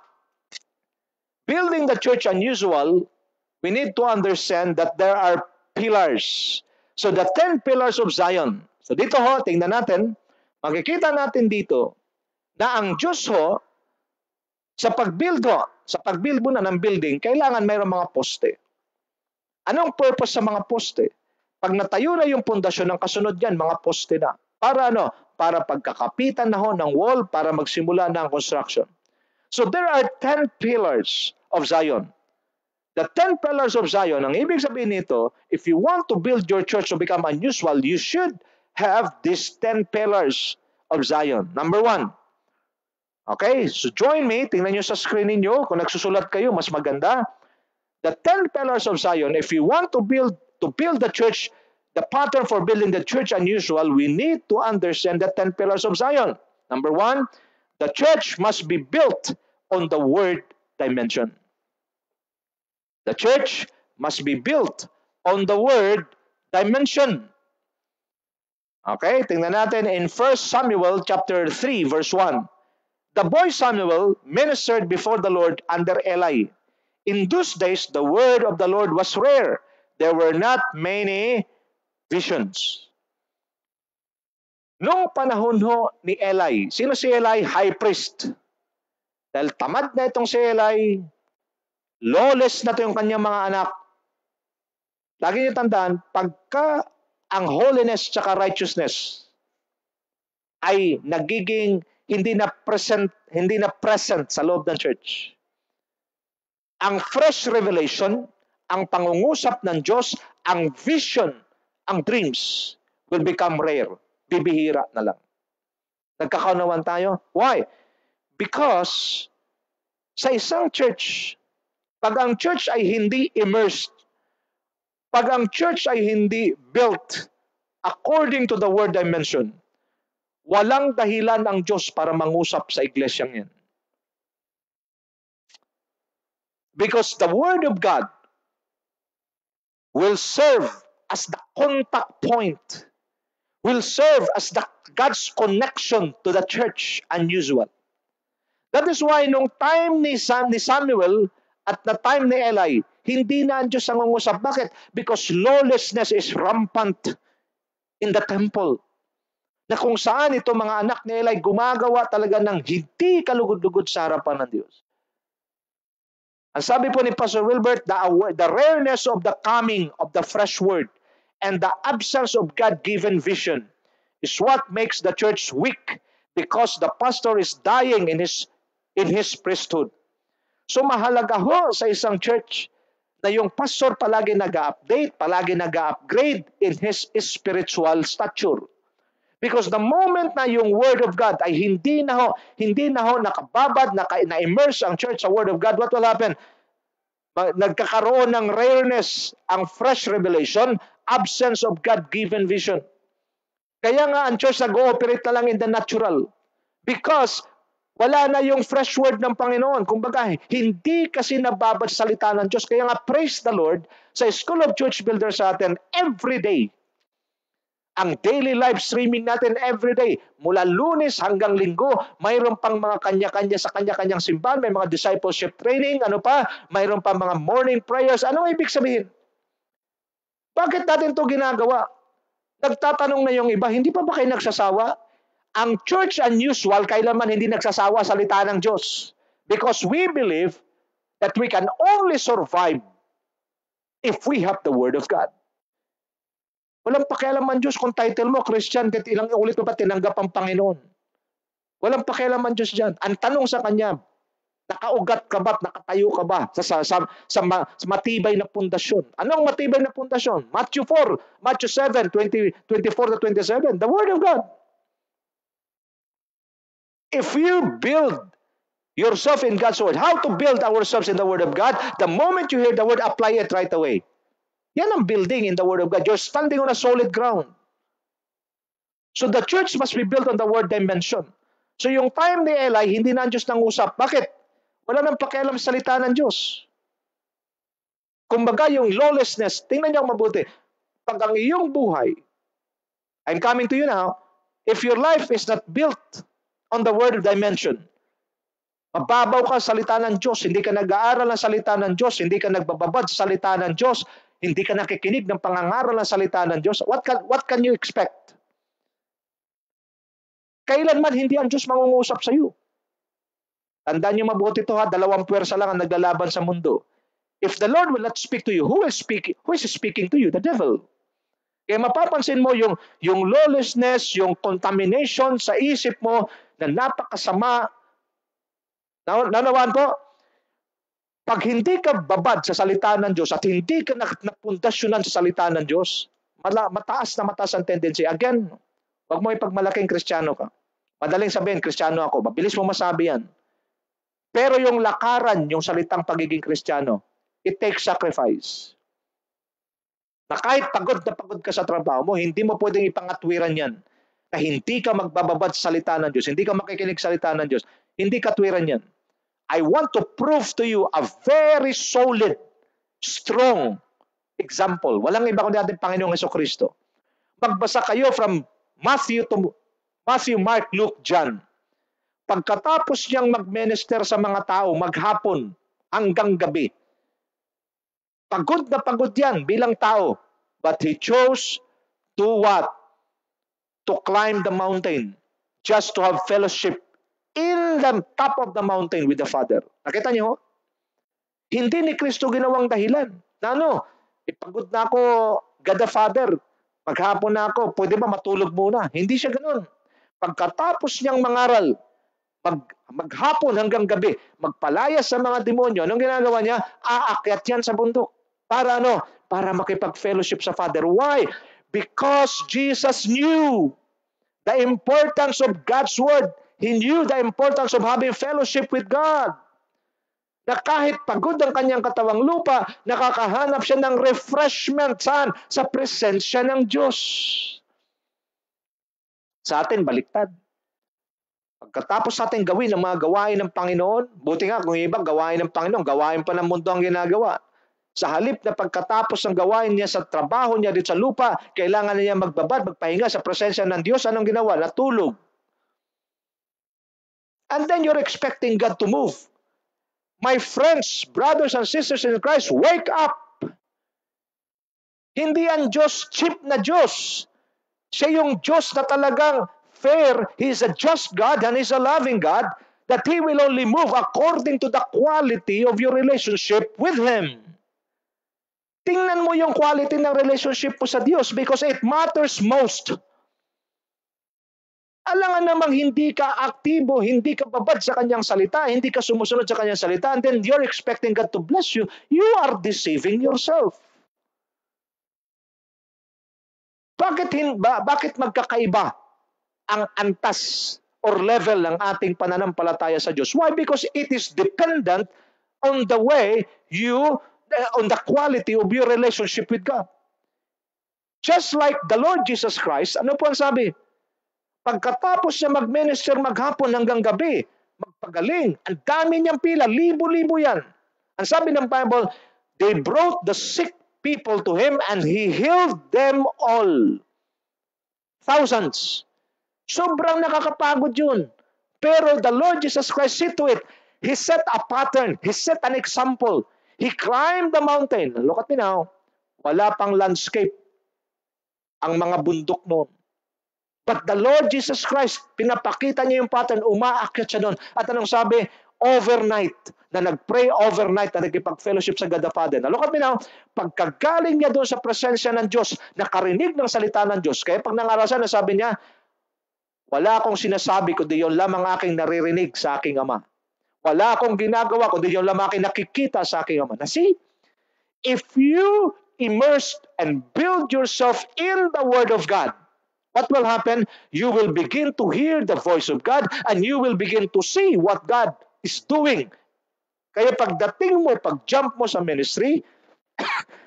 Speaker 2: building the church unusual, we need to understand that there are pillars. So the 10 pillars of Zion. So dito ho, tingnan natin, makikita natin dito na ang Diyos ho, sa pag-build mo na ng building, kailangan mayroong mga poste. Anong purpose sa mga poste? Pag natayo na yung pundasyon ng kasunod yan, mga poste na. Para ano? Para pagkakapitan na ho ng wall para magsimula na ang construction. So there are 10 pillars of Zion. The 10 pillars of Zion, ang ibig sabihin nito, if you want to build your church to become unusual, you should have these 10 pillars of Zion. Number 1. Okay, so join me. Tingnan nyo sa screen ninyo. Kung nagsusulat kayo, mas maganda. The 10 pillars of Zion, if you want to build the church, the pattern for building the church unusual, we need to understand the 10 pillars of Zion. Number 1, the church must be built on the word dimension. The church must be built on the word dimension. Okay, tingnan natin in 1 Samuel chapter 3 verse 1. The boy Samuel ministered before the Lord under Eli. In those days, the word of the Lord was rare. There were not many visions. Noong panahon ho ni Eli, sino si Eli? High priest. Dahil tamad na itong si Eli, lawless na ito yung kanyang mga anak. Lagi niyo tandaan, pagka ang holiness tsaka righteousness ay nagiging hindi na present sa loob ng church. Ang fresh revelation, ang pangungusap ng Diyos, ang vision, ang dreams will become rare. Bibihira na lang. Nagkakaunawan tayo? Why? Because sa isang church, pag ang church ay hindi immersed, pag ang church ay hindi built according to the word dimension, walang dahilan ang Diyos para mangusap sa iglesyang yan. Because the Word of God will serve as the contact point, will serve as God's connection to the church unusual. That is why nung time ni Samuel at na time ni Eli, hindi na ang Diyos ang mangusap. Bakit? Because lawlessness is rampant in the temple. Na kung saan ito mga anak ni Eli gumagawa talaga ng hindi kalugod-lugod sa harapan ng Diyos. Ang sabi po ni Pastor Wilbert, the rareness of the coming of the fresh word and the absence of God-given vision is what makes the church weak because the pastor is dying in his priesthood. So mahalaga ho sa isang church na yung pastor palagi nag-update, palagi nag-upgrade in his spiritual stature. Because the moment na yung Word of God ay hindi na ho nakababad, na-immerse ang church sa Word of God, what will happen? Nagkakaroon ng rareness, ang fresh revelation, absence of God-given vision. Kaya nga ang church nag-ooperate na lang in the natural. Because wala na yung fresh word ng Panginoon. Kumbaga, hindi kasi nababad salita ng Diyos. Kaya nga, praise the Lord, sa School of Church Builders sa atin, every day, ang daily live streaming natin every day, mula Lunes hanggang Linggo, mayroon pang mga kanya-kanya sa kanya-kanyang simbahan, may mga discipleship training, mayroon pang mga morning prayers. Anong ibig sabihin? Bakit natin to ginagawa? Nagtatanong na yung iba, hindi pa ba kayo nagsasawa? Ang church unusual, kailanman hindi nagsasawa salita ng Diyos. Because we believe that we can only survive if we have the Word of God. Walang pakialaman Diyos kung title mo, Christian, kahit ilang ulit mo pa tinanggap ang Panginoon. Walang pakialaman Diyos dyan. Ang tanong sa Kanya, nakaugat ka ba at nakatayo ka ba sa matibay na pundasyon? Anong matibay na pundasyon? Matthew 4, Matthew 7, 24-27, the Word of God. If you build yourself in God's Word, how to build ourselves in the Word of God? The moment you hear the Word, apply it right away. Yan ang building in the Word of God. You're standing on a solid ground. So the church must be built on the Word dimension. So yung time ni Eli, hindi na ang Diyos nangusap. Bakit? Wala nang pakialam sa salita ng Diyos. Kumbaga yung lawlessness, tingnan niyo mabuti. Pag ang iyong buhay, I'm coming to you now, if your life is not built on the Word dimension, mababaw ka sa salita ng Diyos, hindi ka nag-aaral ng salita ng Diyos, hindi ka nagbababad sa salita ng Diyos, hindi ka nakikinig ng pangangaral ng salita ng Diyos, what can you expect? Kailanman hindi ang Diyos mangungusap sa iyo. Tandaan niyo mabuti ito ha, dalawang puwersa lang ang naglalaban sa mundo. If the Lord will not speak to you, who is speaking to you? The devil. Kaya mapapansin mo yung lawlessness, yung contamination sa isip mo na napakasama. Nanawaan po, pag hindi ka babad sa salita ng Diyos at hindi ka napundasyonan sa salita ng Diyos, mataas ang tendency. Again, wag mo ipagmalaking Kristiyano ka. Madaling sabihin, Kristiyano ako. Mabilis mo masabi yan. Pero yung lakaran, yung salitang pagiging Kristiyano, it takes sacrifice. Na kahit pagod na pagod ka sa trabaho mo, hindi mo pwedeng ipangatwiran yan. Na hindi ka magbababad sa salita ng Diyos, hindi ka makikinig sa salita ng Diyos, hindi katwiran yan. I want to prove to you a very solid, strong example. Walang iba kundi ating Panginoong Jesucristo. Magbasa kayo from Matthew, Mark, Luke, John. Pagkatapos niyang mag-minister sa mga tao, maghapon hanggang gabi, pagod na pagod yan bilang tao. But he chose to what? To climb the mountain. Just to have fellowship in the top of the mountain with the Father. Nakita niyo? Hindi ni Kristo ginawang dahilan. Na ipagod na ako, God the Father. Maghapon na ako, pwede ba matulog muna? Hindi siya ganun. Pagkatapos niyang mangaral, maghapon hanggang gabi, magpalaya sa mga demonyo, anong ginagawa niya? Aakyat yan sa bundok. Para Para makipag-fellowship sa Father. Why? Because Jesus knew the importance of God's Word. He knew the importance of having fellowship with God. Na kahit pagod ang kanyang katawang lupa, nakakahanap siya ng refreshment. Saan? Sa presensya ng Diyos. Sa atin, baliktad. Pagkatapos natin gawin ang mga gawain ng Panginoon, buti nga kung iba gawain ng Panginoon, gawain pa ng mundo ang ginagawa. Sa halip na pagkatapos ng gawain niya sa trabaho niya dito sa lupa, kailangan niya magbabad, magpahinga sa presensya ng Diyos. Anong ginawa? Natulog. And then you're expecting God to move. My friends, brothers and sisters in Christ, wake up! Hindi ang Diyos cheap na Diyos. Siya yung Diyos na talagang fair. He is a just God and He is a loving God, that He will only move according to the quality of your relationship with Him. Tingnan mo yung quality ng relationship mo sa Diyos because it matters most. Alangan namang hindi ka aktibo, hindi ka babad sa kanyang salita, hindi ka sumusunod sa kanyang salita, and then you're expecting God to bless you. You are deceiving yourself. Bakit magkakaiba ang antas or level ng ating pananampalataya sa Diyos? Why? Because it is dependent on the way on the quality of your relationship with God. Just like the Lord Jesus Christ, ano po ang sabi? Pagkatapos niya mag-minister maghapon hanggang gabi, magpagaling, ang dami niyang pila, libo-libo yan. Ang sabi ng Bible, they brought the sick people to Him and He healed them all. Thousands. Sobrang nakakapagod yun. Pero the Lord Jesus Christ, see to it, He set a pattern, He set an example. He climbed the mountain. Look at me now. Wala pang landscape ang mga bundok noon. But the Lord Jesus Christ, pinapakita niya yung pattern, umaakyat siya doon. At anong sabi? Overnight, na nag-pray overnight, na nagkipag-fellowship sa God the Father. Now, look at me now, pagkagaling niya doon sa presensya ng Diyos, nakarinig ng salita ng Diyos. Kaya pag nangarasan, sabi niya, wala akong sinasabi, kundi yung lamang aking naririnig sa aking Ama. Wala akong ginagawa, kundi yung lamang aking nakikita sa aking Ama. Na see, if you immerse and build yourself in the Word of God, what will happen? You will begin to hear the voice of God and you will begin to see what God is doing. Kaya pagdating mo, pag-jump mo sa ministry,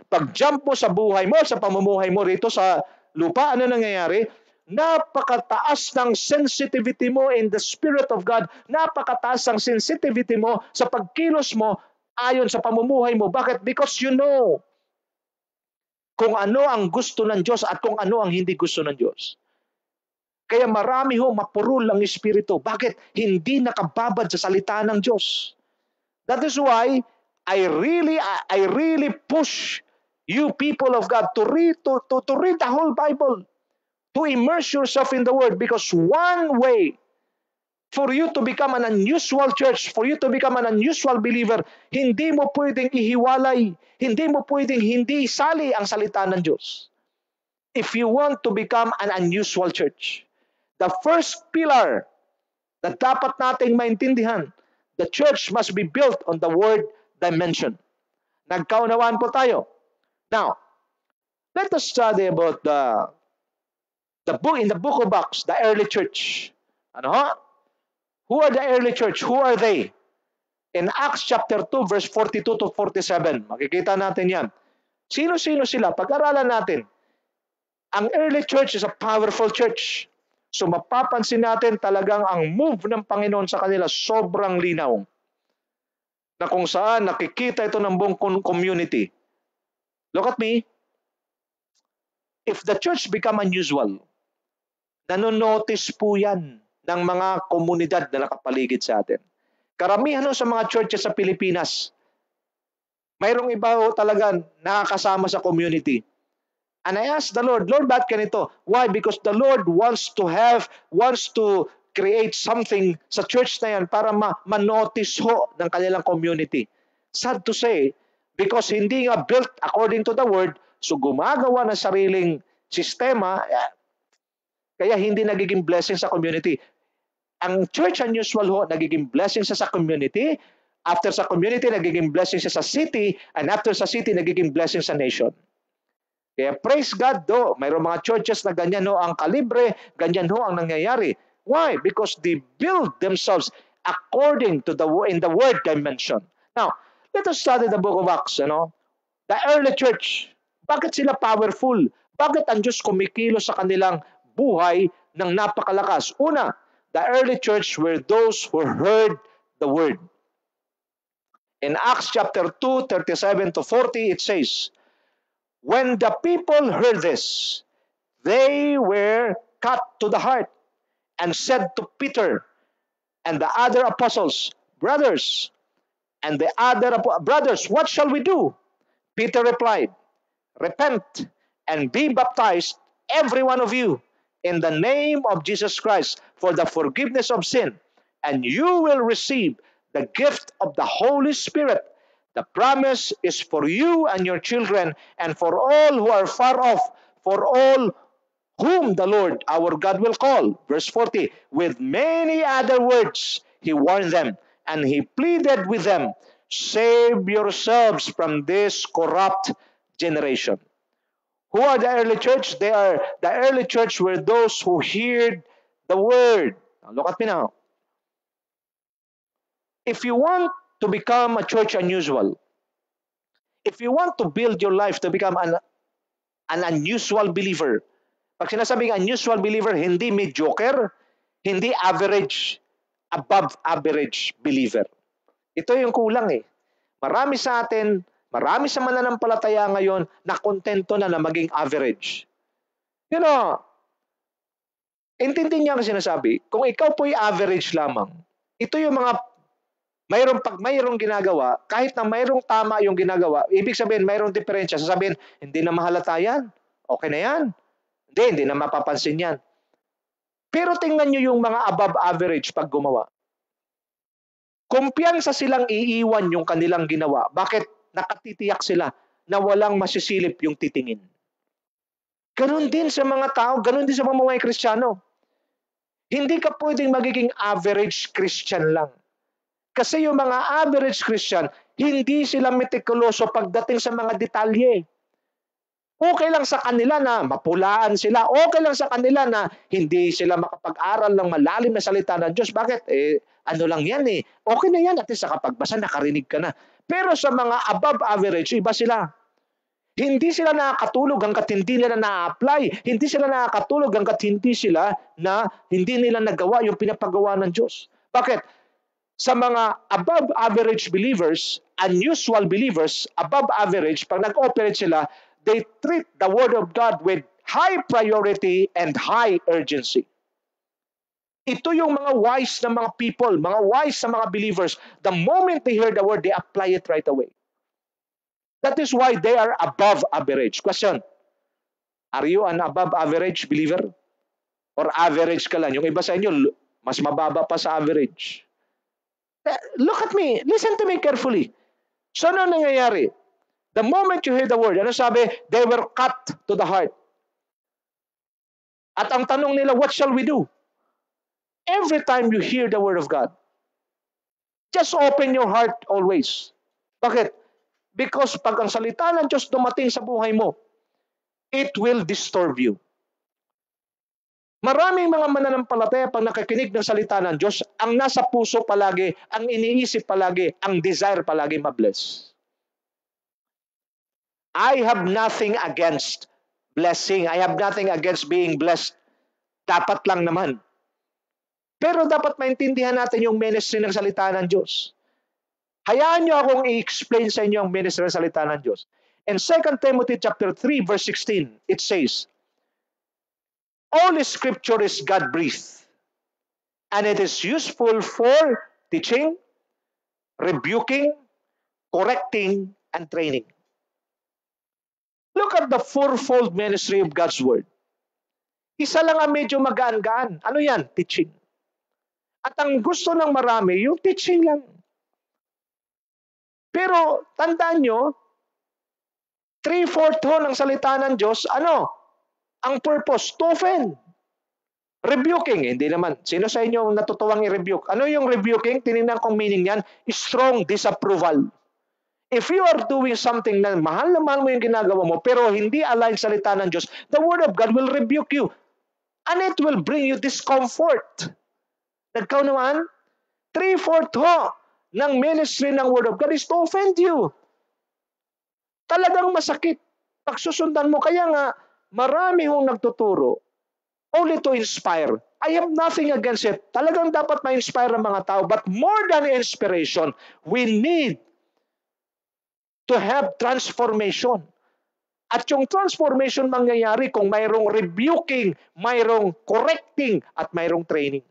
Speaker 2: pag-jump mo sa buhay mo, sa pamumuhay mo rito sa lupa, ano nangyayari? Napakataas ng sensitivity mo in the Spirit of God. Napakataas ng sensitivity mo sa pagkilos mo ayon sa pamumuhay mo. Bakit? Because you know kung ano ang gusto ng Diyos at kung ano ang hindi gusto ng Diyos. Kaya marami mapurol ang Espiritu. Bakit? Hindi nakababad sa salita ng Diyos. That is why I really push you people of God to read the whole Bible, to immerse yourself in the Word, because one way for you to become an unusual church, for you to become an unusual believer, hindi mo pwedeng ihiwalay, hindi mo pwedeng hindi isali ang salita ng Diyos. If you want to become an unusual church, the first pillar na dapat nating maintindihan, the church must be built on the Word dimension. Nagkaunawaan po tayo. Now, let us study about the book in the book of Acts, the early church. Ano ha? Who are the early church? Who are they? In Acts chapter 2, verse 42 to 47, makikita natin yan. Sino-sino sila? Pag-aralan natin. Ang early church is a powerful church. So mapapansin natin talagang ang move ng Panginoon sa kanila sobrang linaw. Na kung saan nakikita ito ng buong community. Look at me. If the church become unusual, nanonotice po yan ng mga komunidad na nakapaligid sa atin. Karamihan sa mga churches sa Pilipinas, mayroong iba talaga nakakasama sa community. And I asked the Lord, bakit ganito? Why? Because the Lord wants to create something sa church na yan para ma-notice ng kanilang community. Sad to say, because hindi nga built according to the Word, so gumagawa ng sariling sistema, kaya hindi nagiging blessing sa community. Ang church unusual nagiging blessing sa community. After sa community, nagiging blessing sa city. And after sa city, nagiging blessing sa nation. Kaya praise God mayroong mga churches na ganyan ang kalibre, ganyan ang nangyayari. Why? Because they build themselves according to in the Word dimension. Now, let us study the book of Acts. The early church, bakit sila powerful? Bakit ang Diyos kumikilos sa kanilang buhay ng napakalakas? Una, the early church were those who heard the Word. In Acts chapter 2, 37 to 40, it says, when the people heard this, they were cut to the heart and said to Peter and the other apostles, brothers, what shall we do? Peter replied, repent and be baptized, every one of you, in the name of Jesus Christ for the forgiveness of sin, and you will receive the gift of the Holy Spirit. The promise is for you and your children and for all who are far off, for all whom the Lord our God will call. Verse 40, with many other words he warned them and he pleaded with them, save yourselves from this corrupt generation. Who are the early church? The early church were those who heard the Word. Now, look at me now. If you want to become a church unusual. If you want to build your life to become an unusual believer, pag sinasabing unusual believer, hindi mediocre, hindi average, above average believer. Ito yung kulang eh. Marami sa atin, marami sa mananampalataya ngayon na kontento na maging average. You know, intindihin niya ang sinasabi, kung ikaw po'y average lamang, ito yung mga pag mayroong ginagawa, kahit na mayroong tama yung ginagawa, ibig sabihin mayroong diferensya. Sasabihin, hindi na mahalata yan. Okay na yan. Hindi na mapapansin yan. Pero tingnan nyo yung mga above average pag gumawa. Kumpiyansa silang iiwan yung kanilang ginawa. Bakit? Nakatitiyak sila na walang masisilip yung titingin. Ganon din sa mga tao, ganon din sa mga Kristiyano. Hindi ka pwedeng magiging average Christian lang. Kasi yung mga average Christian, hindi sila metikuloso pagdating sa mga detalye. Okay lang sa kanila na mapulaan sila. Okay lang sa kanila na hindi sila makapag-aral ng malalim na salita ng Diyos. Bakit? Ano lang yan eh. Okay na yan. At least sa kapagbasa, nakarinig ka na. Pero sa mga above average, iba sila. Hindi sila nakakatulog hanggat hindi nila na-apply. Hindi sila nakakatulog hanggat hindi nila nagawa yung pinapagawa ng Diyos. Bakit? Sa mga above average believers, unusual believers, above average, pag nag-operate sila, they treat the Word of God with high priority and high urgency. Ito yung mga wise na mga people, mga wise na mga believers. The moment they hear the Word, they apply it right away. That is why they are above average. Question, are you an above average believer? Or average ka lang? Yung iba sa inyo, mas mababa pa sa average. Look at me. Listen to me carefully. So, ano nangyayari? The moment you hear the word, ano sabi? They were cut to the heart. At ang tanong nila, what shall we do? Every time you hear the word of God, just open your heart always. Bakit? Because pag ang salita ng Diyos dumating sa buhay mo, it will disturb you. Maraming mga mananampalataya pag nakikinig ng salita ng Diyos, ang nasa puso palagi, ang iniisip palagi, ang desire palagi mabless. I have nothing against blessing. I have nothing against being blessed. Dapat lang naman. Pero dapat maintindihan natin yung ministry ng salita ng Diyos. Hayaan nyo akong i-explain sa inyo ang ministry ng salita ng Diyos. In 2 Timothy chapter 3 verse 16, it says, all scripture is God-breathed, and it is useful for teaching, rebuking, correcting, and training. Look at the fourfold ministry of God's Word. Isa lang ang medyo magaan-gaan. Ano yan? Teaching. At ang gusto ng marami, yung teaching lang. Pero, tandaan nyo, 3/4 ng salita ng Diyos, ano? Ang purpose, to offend. Rebuking, hindi naman. Sino sa inyo ang natutuwang i-rebuke? Ano yung rebuking? Tinignan kong meaning yan, strong disapproval. If you are doing something na mahal mo yung ginagawa mo, pero hindi align sa salita ng Diyos, the Word of God will rebuke you. And it will bring you discomfort. Nagkaunawan? 3/4 ng ministry ng Word of God is to offend you. Talagang masakit. Pagsusundan mo, kaya nga, marami hong nagtuturo only to inspire. I have nothing against it. Talagang dapat ma-inspire ang mga tao. But more than inspiration, we need to have transformation. At yung transformation mangyayari kung mayroong rebuking, mayroong correcting, at mayroong training.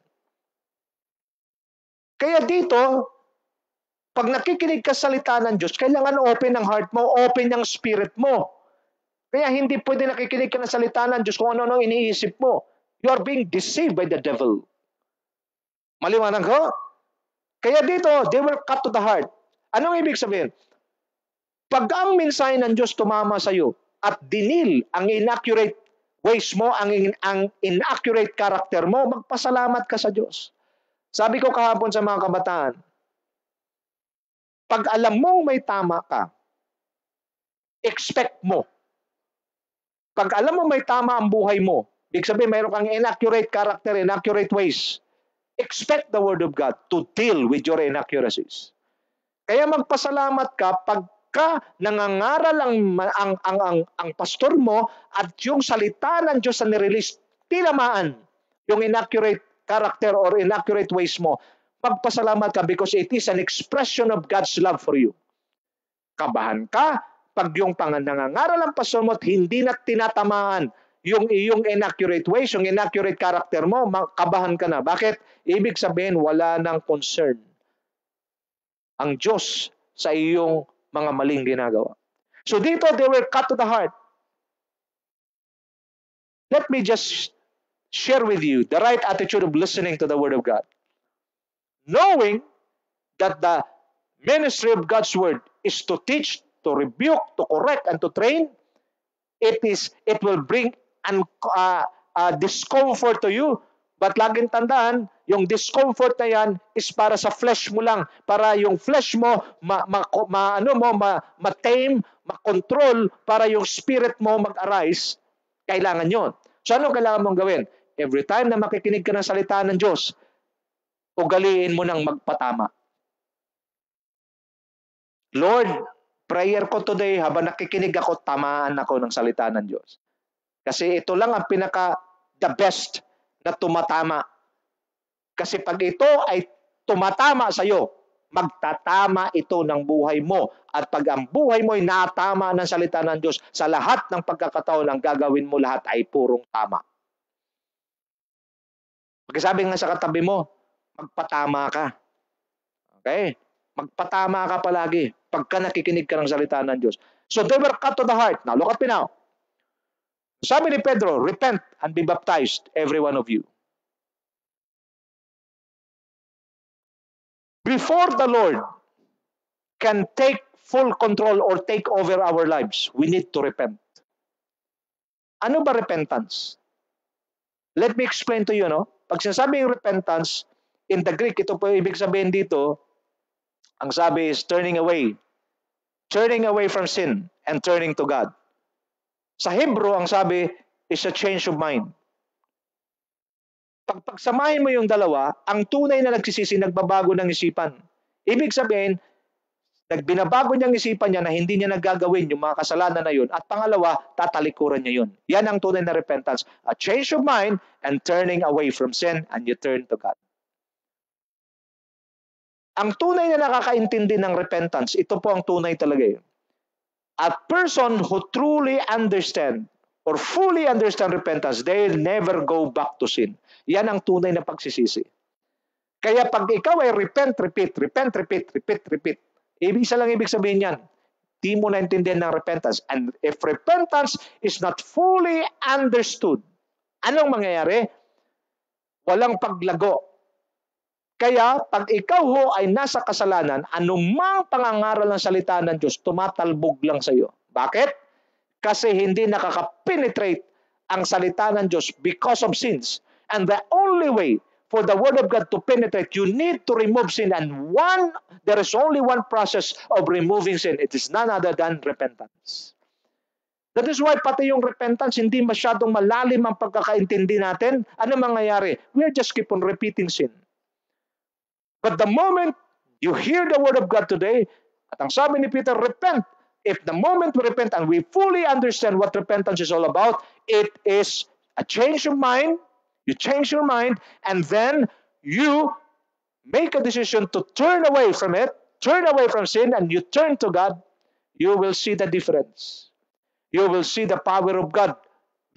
Speaker 2: Kaya dito, pag nakikinig ka sa salita ng Diyos, kailangan open ang heart mo, open ang spirit mo. Kaya hindi pwede nakikinig ka ng salita ng Diyos kung ano-ano iniisip mo. You are being deceived by the devil. Maliwanag ko? Kaya dito, they were cut to the heart. Anong ibig sabihin? Pag ang mensahe ng Diyos tumama sa iyo at dinil ang inaccurate ways mo, ang inaccurate character mo, magpasalamat ka sa Diyos. Sabi ko kahapon sa mga kabataan, pag alam mong may tama ka, expect mo. Pag alam mo may tama ang buhay mo, ibig sabihin mayroon kang inaccurate character, inaccurate ways, expect the Word of God to deal with your inaccuracies. Kaya magpasalamat ka pagka nangangaral ang pastor mo at yung salita ng Diyos na nirelease, tinamaan yung inaccurate character or inaccurate ways mo. Magpasalamat ka because it is an expression of God's love for you. Kabahan ka pag yung nangangaral ang pastor mo at hindi na tinatamaan yung iyong inaccurate ways, yung inaccurate character mo, kabahan ka na. Bakit? Ibig sabihin, wala nang concern ang Diyos sa iyong mga maling ginagawa. So dito, they were cut to the heart. Let me just share with you the right attitude of listening to the Word of God. Knowing that the ministry of God's Word is to teach, to rebuke, to correct, and to train, it will bring discomfort to you. But laging tandaan, yung discomfort na yan is para sa flesh mo lang. Para yung flesh mo ma-tame, ma-control, para yung spirit mo mag-arise. Kailangan yon. So ano kailangan mong gawin? Every time na makikinig ka ng salita ng Diyos, ugaliin mo ng magpatama. Lord, prayer ko today, habang nakikinig ako, tamaan ako ng salita ng Diyos. Kasi ito lang ang the best na tumatama. Kasi pag ito ay tumatama sa iyo, magtatama ito ng buhay mo. At pag ang buhay mo ay natama ng salita ng Diyos, sa lahat ng pagkakataon ang gagawin mo lahat ay purong tama. Pagkasabi nga sa katabi mo, magpatama ka. Okay? Magpatama ka palagi pagka nakikinig ka ng salita ng Diyos. So they were cut to the heart. Now look at me now. Sabi ni Pedro, repent and be baptized, every one of you. Before the Lord can take full control or take over our lives, we need to repent. Ano ba repentance? Let me explain to you, no? Pag sinasabing repentance, in the Greek, ito po ibig sabihin dito, ang sabi is turning away from sin and turning to God. Sa Hebrew, ang sabi is a change of mind. Pag pagsamahin mo yung dalawa, ang tunay na nagsisisi, nagbabago ng isipan. Ibig sabihin, nagbinabago niyang isipan niya na hindi niya nagagawin yung mga kasalanan na yun. At pangalawa, tatalikuran niya yun. Yan ang tunay na repentance. A change of mind and turning away from sin and you turn to God. Ang tunay na nakakaintindi ng repentance, ito po ang tunay talaga yun. A person who truly understand or fully understand repentance, they'll never go back to sin. Yan ang tunay na pagsisisi. Kaya pag ikaw ay repent, repeat. Isa lang ibig sabihin yan. Di mo naintindihan ng repentance. And if repentance is not fully understood, anong mangyayari? Walang paglago. Kaya pag ikaw ho ay nasa kasalanan, anumang pangangaral ng salita ng Diyos, tumatalbog lang sa iyo. Bakit? Kasi hindi nakaka-penetrate ang salita ng Diyos because of sins. And the only way for the Word of God to penetrate, you need to remove sin. And there is only one process of removing sin. It is none other than repentance. That is why pati yung repentance, hindi masyadong malalim ang pagkakaintindi natin. Ano mangyayari? We just keep on repeating sin. But the moment you hear the Word of God today, at ang sabi ni Peter, repent. If the moment we repent and we fully understand what repentance is all about, it is a change of mind. You change your mind, and then you make a decision to turn away from it, turn away from sin, and you turn to God. You will see the difference. You will see the power of God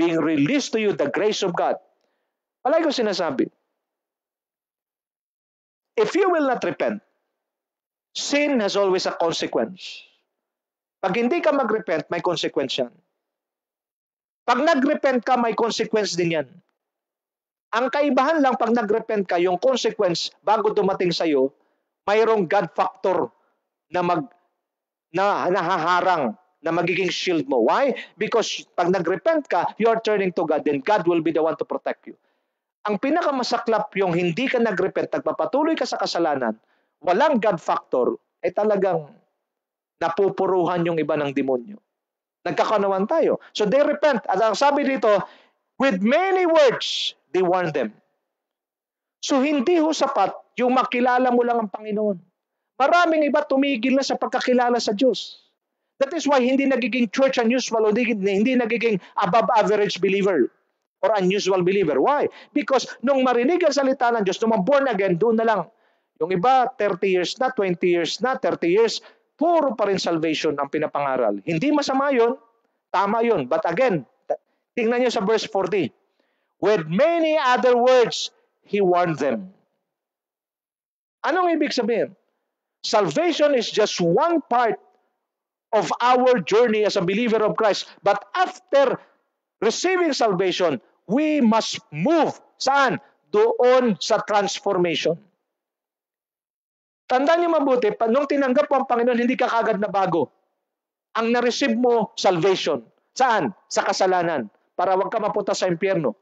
Speaker 2: being released to you, the grace of God. Palagi ko sinasabi, if you will not repent, sin has always a consequence. Pag hindi ka mag-repent, may consequence yan. Pag nag-repent ka, may consequence din yan. Ang kaibahan lang pag nag-repent ka, yung consequence bago dumating sa iyo, mayroong God factor na nahaharang, na magiging shield mo. Why? Because pag nag-repent ka, you are turning to God, then God will be the one to protect you. Ang pinakamasaklap yung hindi ka nag-repent, nagpapatuloy ka sa kasalanan, walang God factor, ay talagang napupuruhan yung iba ng demonyo. Nagkakaunawan tayo. So they repent. At ang sabi dito, with many words, they warn them. So hindi ho sapat yung makilala mo lang ang Panginoon. Maraming iba tumigil na sa pagkakilala sa Diyos. That is why hindi nagiging church unusual o hindi nagiging above average believer or unusual believer. Why? Because nung marinig ang salita ng Diyos, nung born again, doon na lang. Yung iba, 30 years na, 20 years na, 30 years, puro pa rin salvation ang pinapangaral. Hindi masama yun, tama yun. But again, tingnan nyo sa verse 40. With many other words, He warned them. Anong ibig sabihin? Salvation is just one part of our journey as a believer of Christ. But after receiving salvation, we must move. Saan? Doon sa transformation. Tandaan niyo mabuti, nung tinanggap mo ang Panginoon, hindi ka kagad na bago. Ang na-receive mo, salvation. Saan? Sa kasalanan. Para wag ka mapunta sa impyerno.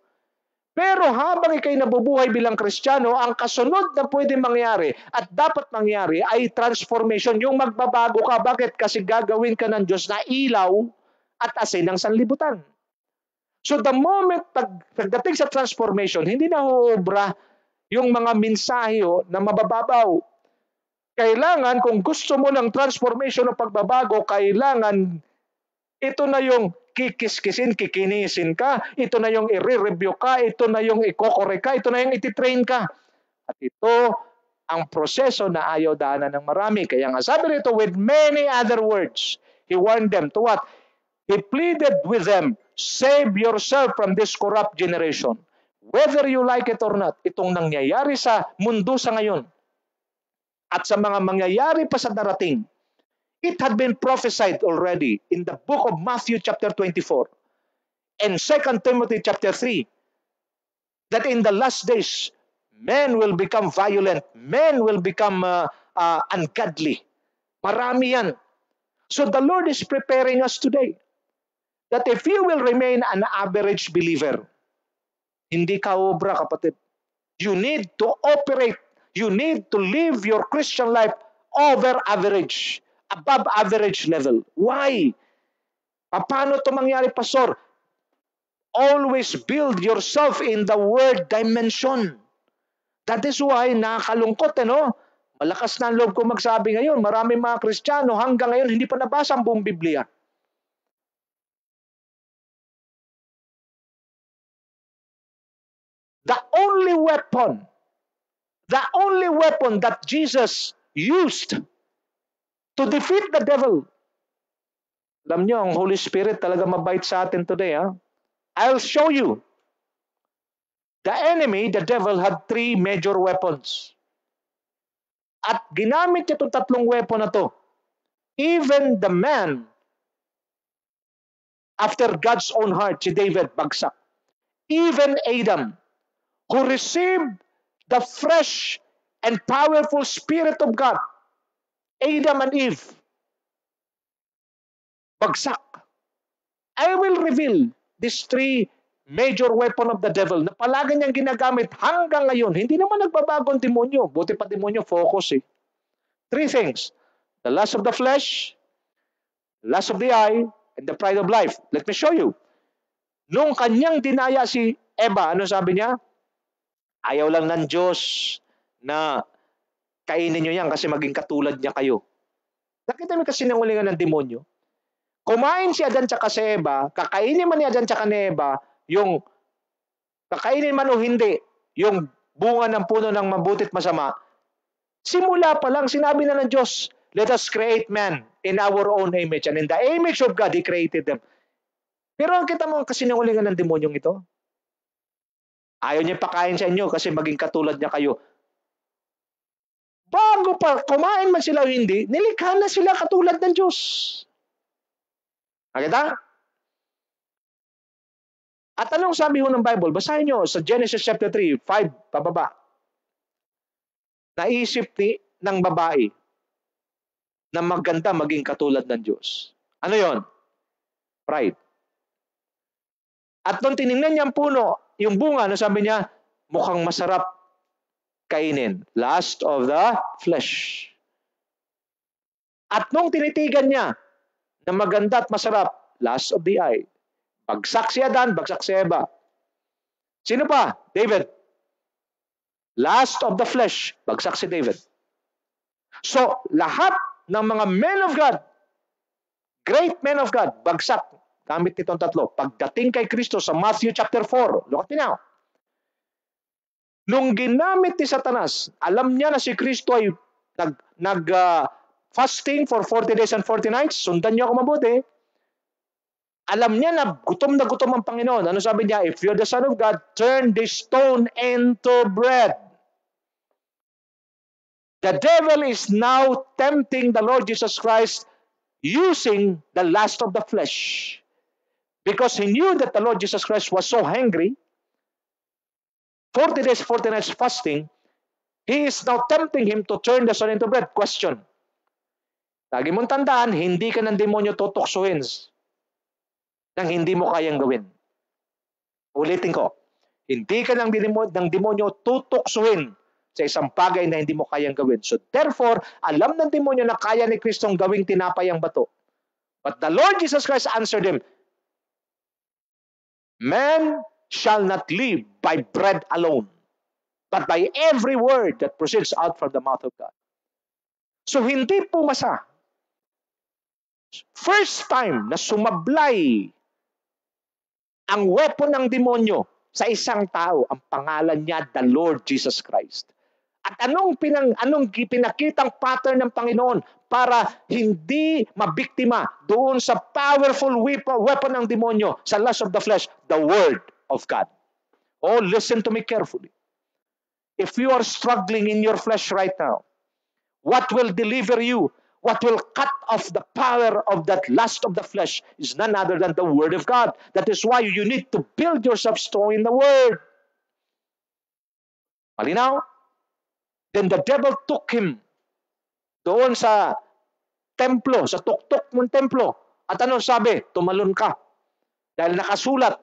Speaker 2: Pero habang ikay nabubuhay bilang Kristiyano, ang kasunod na pwede mangyari at dapat mangyari ay transformation. Yung magbabago ka. Bakit? Kasi gagawin ka ng Diyos na ilaw at asin ng sanlibutan. So the moment pagdating sa transformation, hindi na huubra yung mga mensahe na mabababaw. Kailangan, kung gusto mo ng transformation o pagbabago, kailangan ito na yung kikiskisin, kikinisin ka, ito na yung i-review ka, ito na yung i-correct ka, ito na yung iti-train ka. At ito ang proseso na ayaw daanan ng marami. Kaya nga sabi nito, with many other words, He warned them to what? He pleaded with them, save yourself from this corrupt generation. Whether you like it or not, itong nangyayari sa mundo sa ngayon, at sa mga mangyayari pa sa darating, it had been prophesied already in the book of Matthew chapter 24 and 2 Timothy chapter 3 that in the last days, men will become violent, men will become ungodly. Marami yan. So the Lord is preparing us today that if you will remain an average believer, hindi ka obra, kapatid. You need to operate. You need to live your Christian life over average, above average level. Why? Paano ito mangyari, Pastor? Always build yourself in the word dimension. That is why nakakalungkot, Malakas na ang loob ko magsabi ngayon. Maraming mga Kristiyano hanggang ngayon hindi pa nabasa ang buong Biblia. The only weapon that Jesus used to defeat the devil. Alam nyo, ang Holy Spirit talaga mabait sa atin today. I'll show you. The enemy, the devil, had 3 major weapons. At ginamit niya itong 3 weapon na to. Even the man after God's own heart, si David, bagsak. Even Adam, who received the fresh and powerful Spirit of God, Adam and Eve, bagsak. I will reveal these 3 major weapon of the devil na palagi niyang ginagamit hanggang ngayon. Hindi naman nagbabago ang demonyo. Buti pa demonyo, focus 3 things. The lust of the flesh, the lust of the eye, and the pride of life. Let me show you. Nung kanyang dinaya si Eva, ano sabi niya? Ayaw lang ng Diyos na kainin nyo yan kasi maging katulad niya kayo. Nakita mo kasi sinungalingan ng demonyo. Kumain si Adan tsaka si Eva, kakainin man ni Adan tsaka ni Eva, yung kakainin man o hindi, yung bunga ng puno ng mabutit masama, simula pa lang sinabi na ng Diyos, let us create man in our own image. And in the image of God, He created them. Pero ang kita mo kasi sinungalingan ng demonyong ito, ayaw niya pakain sa inyo kasi maging katulad niya kayo. Bago pa kumain man sila o hindi, nilikha na sila katulad ng Diyos. Nakita? At anong sabi ho ng Bible? Basahin nyo sa Genesis chapter 3, 5, pababa. Naisip ng babae na maganda maging katulad ng Diyos. Ano yon? Pride. At nung tinignan niya ang puno, yung bunga, ano sabi niya? Mukhang masarap kainin. Lust of the flesh. At nung tinitigan niya na maganda at masarap, lust of the eye. Bagsak si Adan, bagsak si Eva. Sino pa? David. Lust of the flesh, bagsak si David. So, lahat ng mga men of God, great men of God, bagsak. Gamit nitong tatlo. Pagdating kay Kristo sa Matthew chapter 4, look at it now. Nung ginamit ni Satanas, alam niya na si Kristo ay fasting for 40 days and 40 nights. Sundan niyo ako mabuti. Alam niya na gutom ang Panginoon. Ano sabi niya? If you're the Son of God, turn this stone into bread. The devil is now tempting the Lord Jesus Christ using the lust of the flesh. Because he knew that the Lord Jesus Christ was so hungry, 40 days, 40 nights fasting, he is now tempting him to turn the stone into bread. Question. Lagi mong tandaan, hindi ka ng demonyo tutuksuhin nang hindi mo kayang gawin. Ulitin ko, hindi ka ng demonyo tutuksuhin sa isang bagay na hindi mo kayang gawin. So therefore, alam ng demonyo na kaya ni Kristong gawing tinapay ang bato. But the Lord Jesus Christ answered him, man shall not live by bread alone, but by every word that proceeds out from the mouth of God. So hindi pumasa. First time na sumablay ang weapon ng demonyo sa isang tao, ang pangalan niya, the Lord Jesus Christ. At anong pinakitang pattern ng Panginoon para hindi mabiktima doon sa powerful weapon ng demonyo sa lust of the flesh? The Word of God. Oh, listen to me carefully. If you are struggling in your flesh right now, what will deliver you? What will cut off the power of that lust of the flesh is none other than the Word of God. That is why you need to build yourself strong in the Word. Malinaw? Then the devil took him doon sa templo, sa tuktok ng templo. At ano sabi? Tumalon ka. Dahil nakasulat,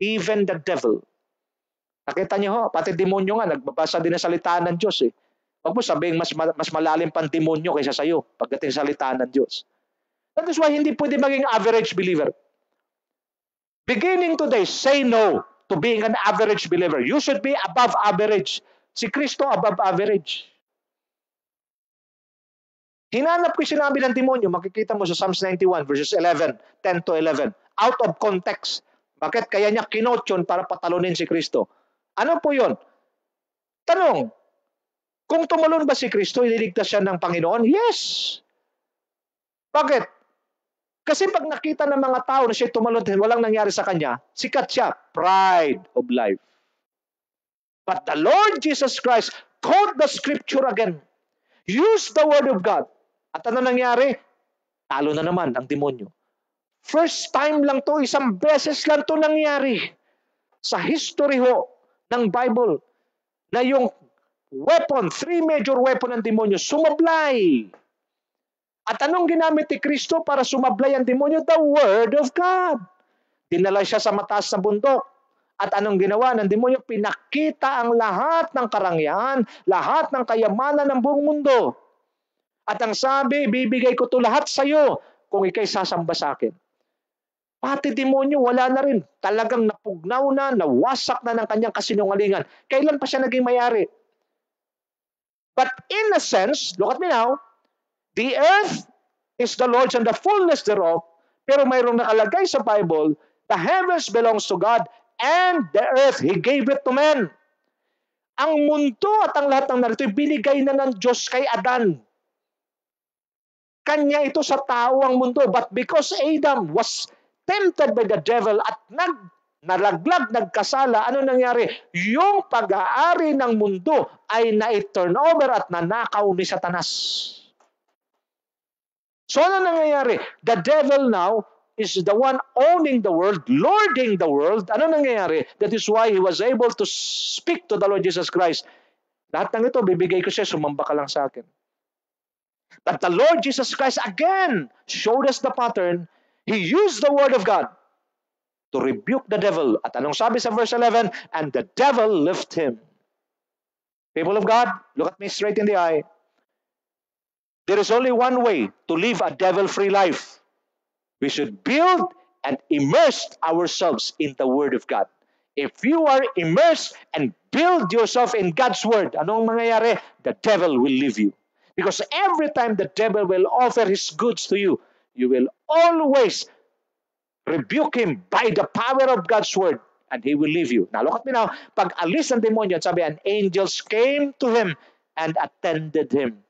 Speaker 2: even the devil. Nakita niyo ho, pati demonyo nga, nagbabasa din ng salita ng Diyos eh. Huwag mo sabihin mas malalim pang demonyo kaysa sa'yo pagdating sa salita ng Diyos. That is why hindi pwede maging average believer. Beginning today, say no to being an average believer. You should be above average. Si Kristo above average. Hinanap ko yung sinabi ng demonyo, makikita mo sa Psalms 91 verses 11, 10 to 11. Out of context. Bakit kaya niya kinot yun para patalunin si Kristo? Ano po yun? Tanong, kung tumalon ba si Kristo, ililigtas siya ng Panginoon? Yes. Bakit? Kasi pag nakita ng mga tao na siya tumalon, walang nangyari sa kanya, sikat siya. Pride of life. But the Lord Jesus Christ quote the scripture again. Use the word of God. At ano nangyari? Talo na naman ang demonyo. First time lang to, isang beses lang to nangyari sa history ho ng Bible na yung weapon, three major weapon ng demonyo, sumablay. At anong ginamit ni Kristo para sumablay ang demonyo? The Word of God. Dinala siya sa mataas na bundok. At anong ginawa ng demonyo? Pinakita ang lahat ng karangyaan, lahat ng kayamanan ng buong mundo. At ang sabi, bibigay ko to lahat sa iyo kung ikay sasamba sa akin. Pati demonyo, wala na rin. Talagang napugnaw na, nawasak na ng kanyang kasinungalingan. Kailan pa siya naging mayari? But in a sense, look at me now, the earth is the Lord's and the fullness thereof, pero mayroong nakalagay sa Bible, the heavens belongs to God, and the earth, He gave it to men. Ang mundo at ang lahat ng narito, binigay na ng Diyos kay Adan. Kanya ito sa tao ang mundo. But because Adam was tempted by the devil at nalaglag, nagkasala, ano nangyari? Yung pag-aari ng mundo ay na-turn over at nanakaw ni Satanas. So ano nangyayari? The devil now is the one owning the world, lording the world. Ano nangyayari? That is why he was able to speak to the Lord Jesus Christ. Lahat ng ito, bibigay ko siya, sumamba ka lang sa akin. But the Lord Jesus Christ again showed us the pattern. He used the word of God to rebuke the devil. At anong sabi sa verse 11? And the devil left him. People of God, look at me straight in the eye. There is only one way to live a devil-free life. We should build and immerse ourselves in the Word of God. If you are immersed and build yourself in God's Word, anong mangyayari? The devil will leave you. Because every time the devil will offer his goods to you, you will always rebuke him by the power of God's word, and he will leave you. Now, look at me now. Pag alis ng demonyo, sabi, and angels came to him and attended him.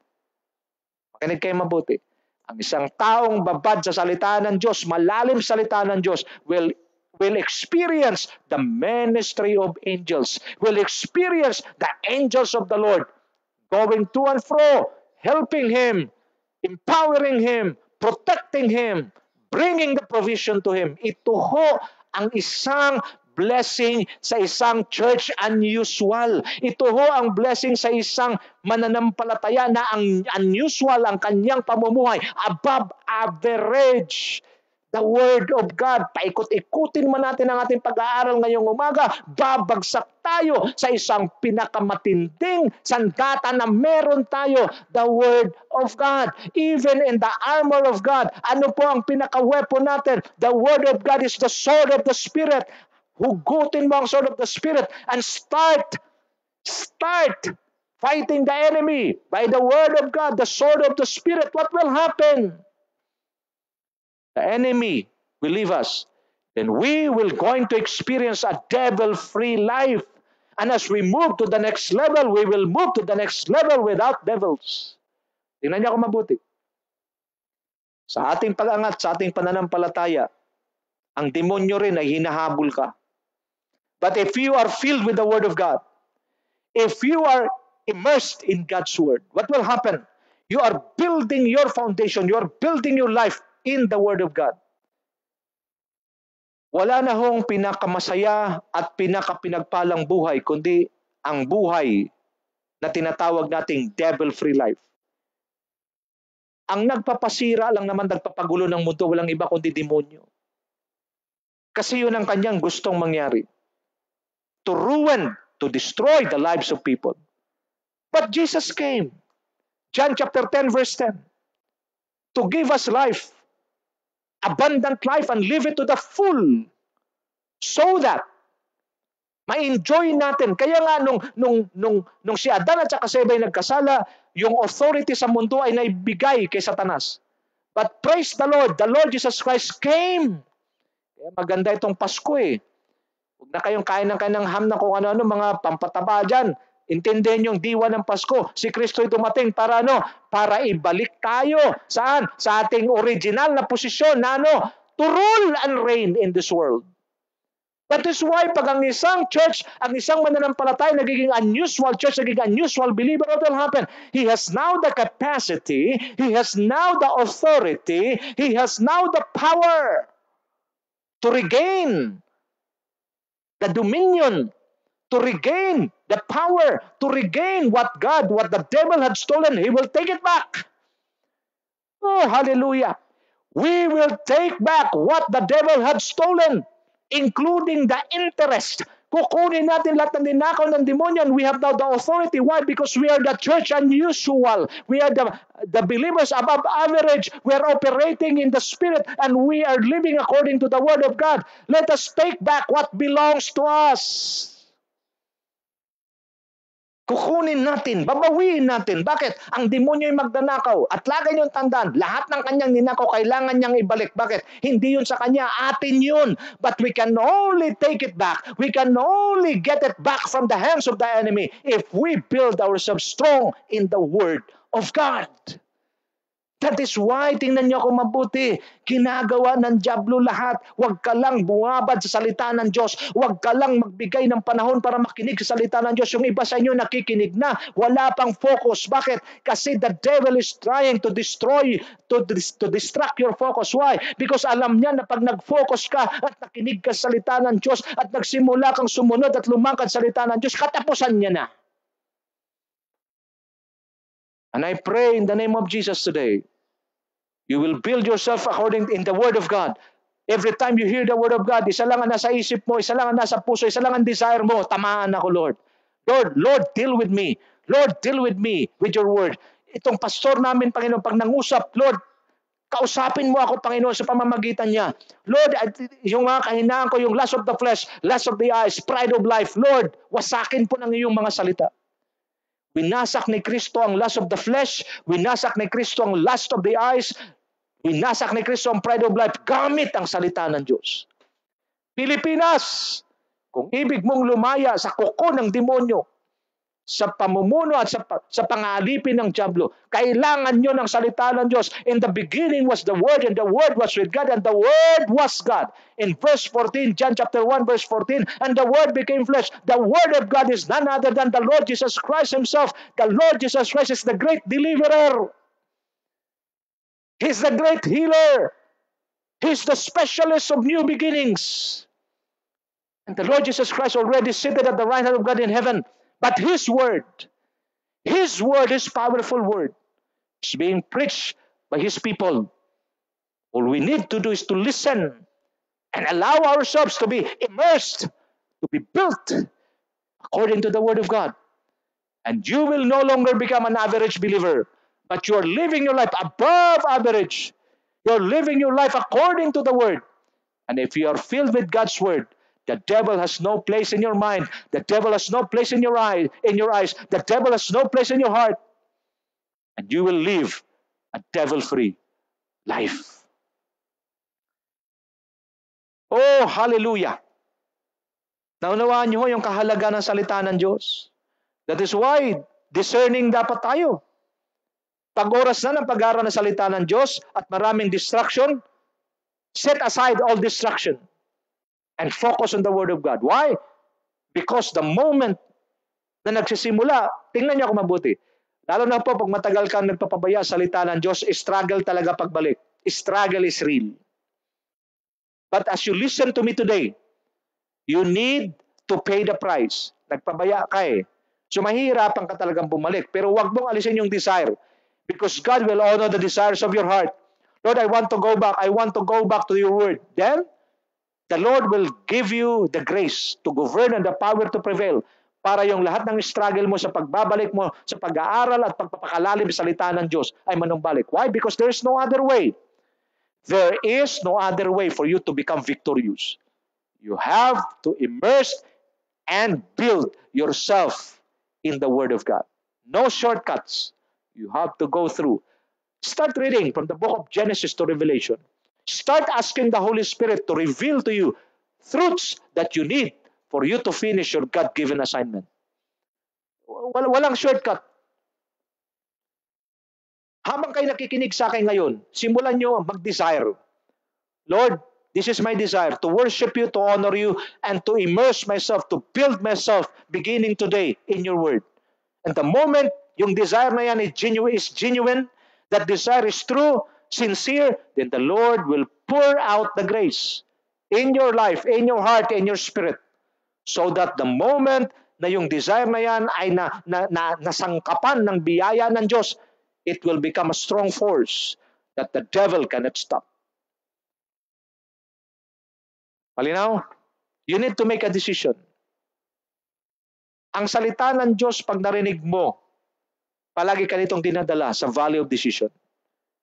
Speaker 2: Makinig kayo mabuti. Ang isang taong babad sa salita ng Diyos, malalim salita ng Diyos, will experience the ministry of angels, will experience the angels of the Lord going to and fro, helping him, empowering him, protecting him, bringing the provision to him. Ito ho ang isang blessing sa isang church unusual. Ito ho ang blessing sa isang mananampalataya na ang unusual ang kanyang pamumuhay, above average. The Word of God, paikot-ikutin man natin ang ating pag-aaral ngayong umaga, babagsak tayo sa isang pinakamatinding sandata na meron tayo, the Word of God. Even in the armor of God, ano po ang pinaka-weapon natin? The Word of God is the sword of the Spirit. Hugutin mo ang sword of the Spirit and start fighting the enemy by the Word of God, the sword of the Spirit. What will happen? The enemy will leave us. Then we will going to experience a devil-free life. And as we move to the next level, we will move to the next level without devils. Tingnan niyo ako mabuti. Sa ating pag-angat, sa ating pananampalataya, ang demonyo rin ay hinahabol ka. But if you are filled with the Word of God, if you are immersed in God's Word, what will happen? You are building your foundation, you are building your life in the Word of God. Wala na hong pinakamasaya at pinakapinagpalang buhay, kundi ang buhay na tinatawag nating devil-free life. Ang nagpapasira lang naman, nagpapagulo ng mundo, walang iba kundi demonyo. Kasi yun ang kanyang gustong mangyari. To ruin, to destroy the lives of people. But Jesus came, John chapter 10 verse 10, to give us life, abundant life, and live it to the full, so that ma-enjoy natin. Kaya nga nung si Adan at saka si Eva ay nagkasala, yung authority sa mundo ay naibigay kay Satanas. But praise the Lord Jesus Christ came. Kaya maganda itong Pasko eh. Huwag na kayong kain ng ham na kung ano-ano, mga pampataba dyan. Intindihin yung diwa ng Pasko. Si Kristo ay dumating para ano? Para ibalik tayo. Saan? Sa ating original na posisyon na ano? To rule and reign in this world. That is why pag ang isang church, ang isang mananampalataya nagiging unusual church, nagiging unusual believer, what will happen? He has now the capacity, he has now the authority, he has now the power to regain the dominion, to regain the power, to regain what the devil had stolen. He will take it back. Oh, hallelujah. We will take back what the devil had stolen, including the interest. Kukunin natin lahat ng ninakaw ng demonyo, and we have now the authority. Why? Because we are the church unusual. We are the believers above average. We are operating in the Spirit, and we are living according to the Word of God. Let us take back what belongs to us. Kukunin natin, babawiin natin. Bakit? Ang demonyo ay magnanakaw. At lagi niyong tandaan, lahat ng kanyang ninakaw, kailangan niyang ibalik. Bakit? Hindi yun sa kanya, atin yun. But we can only take it back. We can only get it back from the hands of the enemy if we build ourselves strong in the Word of God. That is why, tingnan niyo ako mabuti, ginagawa ng dyablo lahat. Huwag ka lang bumabad sa salita ng Diyos. Huwag ka lang magbigay ng panahon para makinig sa salita ng Diyos. Yung iba sa inyo nakikinig na, wala pang focus. Bakit? Kasi the devil is trying to destroy, to distract your focus. Why? Because alam niya na pag nag-focus ka at nakinig ka sa salita ng Diyos at nagsimula kang sumunod at lumangkad sa salita ng Diyos, katapusan niya na. And I pray in the name of Jesus today, you will build yourself according in the Word of God. Every time you hear the Word of God, isa lang ang nasa isip mo, isa lang ang nasa puso, isa lang ang desire mo, tamaan ako, Lord. Lord, deal with me. Lord, deal with me with your Word. Itong pastor namin, Panginoon, pag nangusap, Lord, kausapin mo ako, Panginoon, sa pamamagitan niya. Lord, yung mga kahinaan ko, yung lust of the flesh, lust of the eyes, pride of life, Lord, wasakin po ng iyong mga salita. Winasak ni Kristo ang lust of the flesh. Winasak ni Kristo ang lust of the eyes. Winasak ni Kristo ang pride of life gamit ang salita ng Diyos. Pilipinas, kung ibig mong lumaya sa kuko ng demonyo, sa pamumuno at sa pangalipin ng dyablo, kailangan nyo ng salita ng Diyos. In the beginning was the Word, and the Word was with God, and the Word was God. In verse 14, John chapter 1, verse 14, and the Word became flesh. The Word of God is none other than the Lord Jesus Christ Himself. The Lord Jesus Christ is the great deliverer. He's the great healer. He's the specialist of new beginnings. And the Lord Jesus Christ already seated at the right hand of God in heaven. But His word, His powerful word, is being preached by His people. All we need to do is to listen and allow ourselves to be immersed, to be built according to the word of God. And you will no longer become an average believer, but you are living your life above average. You're living your life according to the word. And if you are filled with God's word, the devil has no place in your mind. The devil has no place in your eyes. The devil has no place in your heart. And you will live a devil-free life. Oh, hallelujah! Naunawaan niyo yung kahalaga ng salita ng Diyos. That is why discerning dapat tayo. Pag oras na ng pag-aaral ng salita ng Diyos at maraming distraction, set aside all distraction and focus on the Word of God. Why? Because the moment na nagsisimula, tingnan niyo ako mabuti. Lalo na po pag matagal kang nagpapabaya sa salita ng Diyos, struggle talaga pagbalik. Struggle is real. But as you listen to me today, you need to pay the price. Nagpabaya ka eh. So mahihirapan ka talagang bumalik. Pero wag mong alisin yung desire. Because God will honor the desires of your heart. Lord, I want to go back. I want to go back to your word. Then, the Lord will give you the grace to govern and the power to prevail para yung lahat ng struggle mo sa pagbabalik mo, sa pag-aaral at pagpapakalalim sa salita ng Diyos ay manumbalik. Why? Because there is no other way. There is no other way for you to become victorious. You have to immerse and build yourself in the Word of God. No shortcuts. You have to go through. Start reading from the book of Genesis to Revelation. Start asking the Holy Spirit to reveal to you truths that you need for you to finish your God-given assignment. Walang shortcut. Habang kayo nakikinig sa akin ngayon, simulan nyo mag-desire. Lord, this is my desire to worship you, to honor you, and to immerse myself, to build myself beginning today in your word. And the moment yung desire na yan is genuine, that desire is true, sincere, then the Lord will pour out the grace in your life, in your heart, in your spirit. So that the moment na yung desire na yan ay nasangkapan ng biyaya ng Diyos, it will become a strong force that the devil cannot stop. Malinaw? You need to make a decision. Ang salita ng Diyos pag narinig mo, palagi ka nitong dinadala sa valley of decision.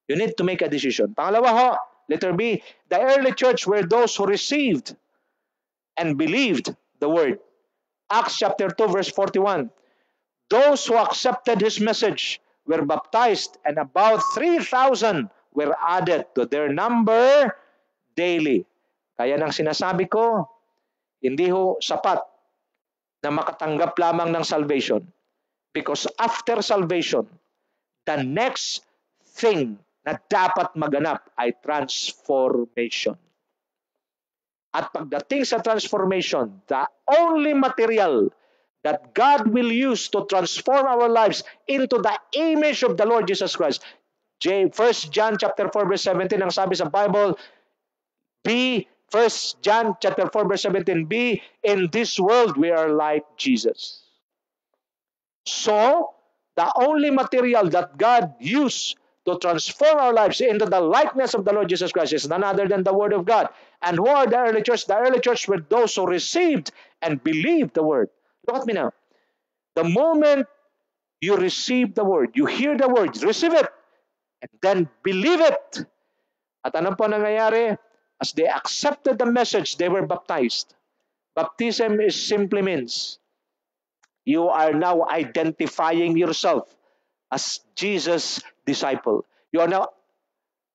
Speaker 2: You need to make a decision. Pangalawa ho, letter B, the early church were those who received and believed the word. Acts chapter 2 verse 41. Those who accepted his message were baptized, and about 3,000 were added to their number daily. Kaya nang sinasabi ko, hindi ho sapat na makatanggap lamang ng salvation. Because after salvation, the next thing na dapat maganap ay transformation. At pagdating sa transformation, the only material that God will use to transform our lives into the image of the Lord Jesus Christ. 1 John chapter 4 verse 17 ang sabi sa Bible, 1 John chapter 4 verse 17, be in this world we are like Jesus. So, the only material that God used to transform our lives into the likeness of the Lord Jesus Christ is none other than the Word of God. And who are the early church? The early church were those who received and believed the Word. Look at me now. The moment you receive the Word, you hear the Word, receive it, and then believe it. At ano po nangyayari? As they accepted the message, they were baptized. Baptism is simply means You are now identifying yourself as Jesus' disciple. You are now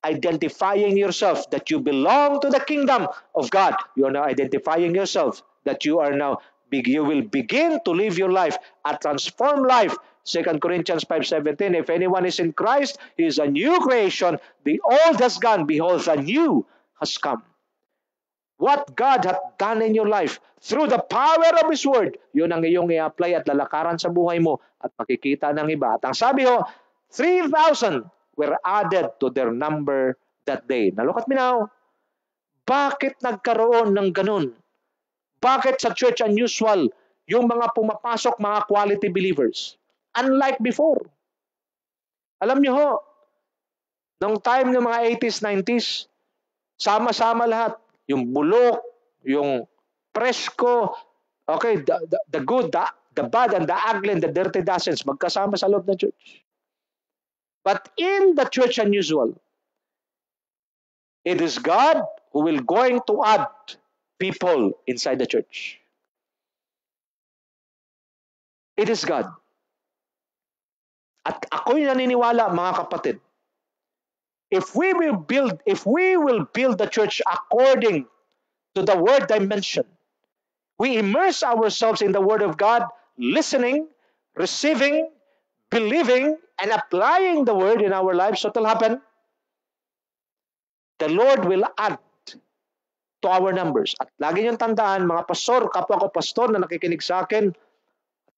Speaker 2: identifying yourself that you belong to the kingdom of God. You are now identifying yourself that you will begin to live your life, a transformed life. 2 Corinthians 5:17, if anyone is in Christ, he is a new creation. The old has gone, behold, the new has come. What God hath done in your life through the power of His Word, yun ang iyong i-apply at lalakaran sa buhay mo at makikita ng iba. At ang sabi ho, 3,000 were added to their number that day. Now look at me now. Bakit nagkaroon ng ganun? Bakit sa church unusual yung mga pumapasok, mga quality believers? Unlike before. Alam niyo ho, nung time ng mga 80s, 90s, sama-sama lahat. Yung bulok, yung presko, okay, the good, the bad, and the ugly, and the dirty dozens, magkasama sa loob ng church. But in the church unusual, it is God who will going to add people inside the church. It is God. At ako'y naniniwala, mga kapatid, if we will build the church according to the word dimension, we immerse ourselves in the Word of God, listening, receiving, believing, and applying the Word in our lives, what will happen? The Lord will add to our numbers. At lagi niyong tandaan, mga pastor, kapwa ko pastor na nakikinig sa akin,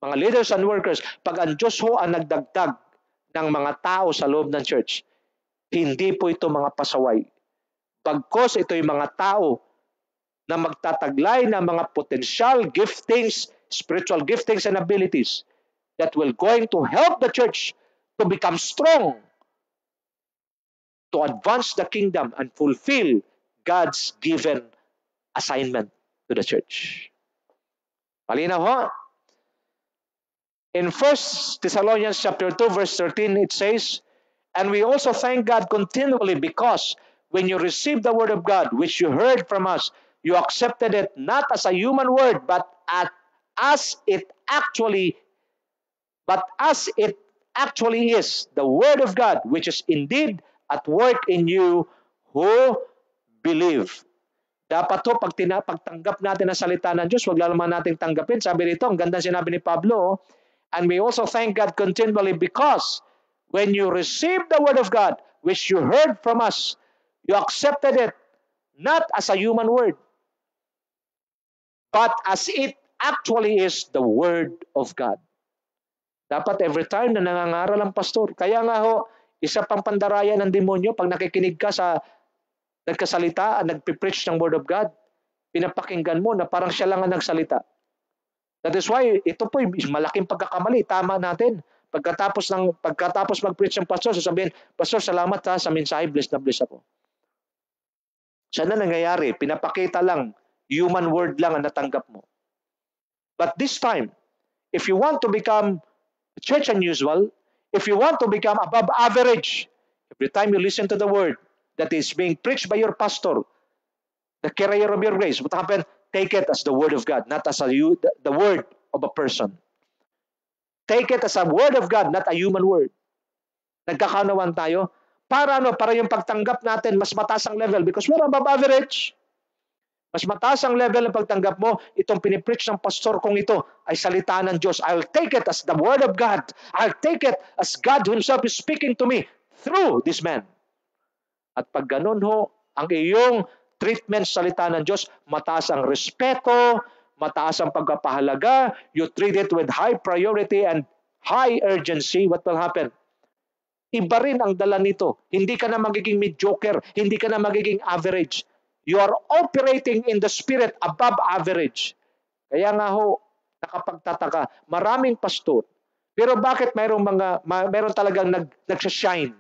Speaker 2: mga leaders and workers, pag ang Diyos ho ang nagdagdag ng mga tao sa loob ng church, hindi po ito mga pasaway. Bagkos ito yung mga tao na magtataglay ng mga potential giftings, spiritual giftings and abilities that will going to help the church to become strong, to advance the kingdom and fulfill God's given assignment to the church. Malinaw ho? In 1 Thessalonians chapter 2 verse 13 it says, and we also thank God continually because when you received the word of God which you heard from us, you accepted it not as a human word as it actually is the word of God which is indeed at work in you who believe. Dapat to pagtanggap natin ang salita ng Diyos, wag lamang nating tanggapin. Sabi rito, ang ganda sinabi ni Pablo, and we also thank God continually because when you received the word of God, which you heard from us, you accepted it not as a human word, but as it actually is the word of God. Dapat every time na nangangaral ang pastor, kaya nga ho, isa pang pandaraya ng demonyo, pag nakikinig ka sa nagkasalita, nagpipreach ng word of God, pinapakinggan mo na parang siya lang ang nagsalita. That is why, ito po yung malaking pagkakamali, tama natin. Pagkatapos mag-preach ng pastor, sasabihin, Pastor, salamat ha, sa mensahe, bless na bless ako. Saan na nangyayari? Pinapakita lang, human word lang ang natanggap mo. But this time, if you want to become church unusual, if you want to become above average, every time you listen to the word that is being preached by your pastor, the carrier of your grace, what happened? Take it as the word of God, not as the word of a person. Take it as a word of God, not a human word. Nagkakaunawan tayo. Para yung pagtanggap natin, mas mataas ang level because we're above average. Mas mataas ang level ng pagtanggap mo, itong pinipreach ng pastor kong ito ay salita ng Diyos. I'll take it as the word of God. I'll take it as God Himself is speaking to me through this man. At pag ganun ho, ang iyong treatment sa salita ng Diyos, mataas ang respeto, mataas ang pagpapahalaga, you treat it with high priority and high urgency, what will happen? Iba rin ang dala nito. Hindi ka na magiging mediocre, hindi ka na magiging average. You are operating in the spirit above average. Kaya nga ho, nakapagtataka, maraming pastor. Pero bakit mayroon talagang nagsashine?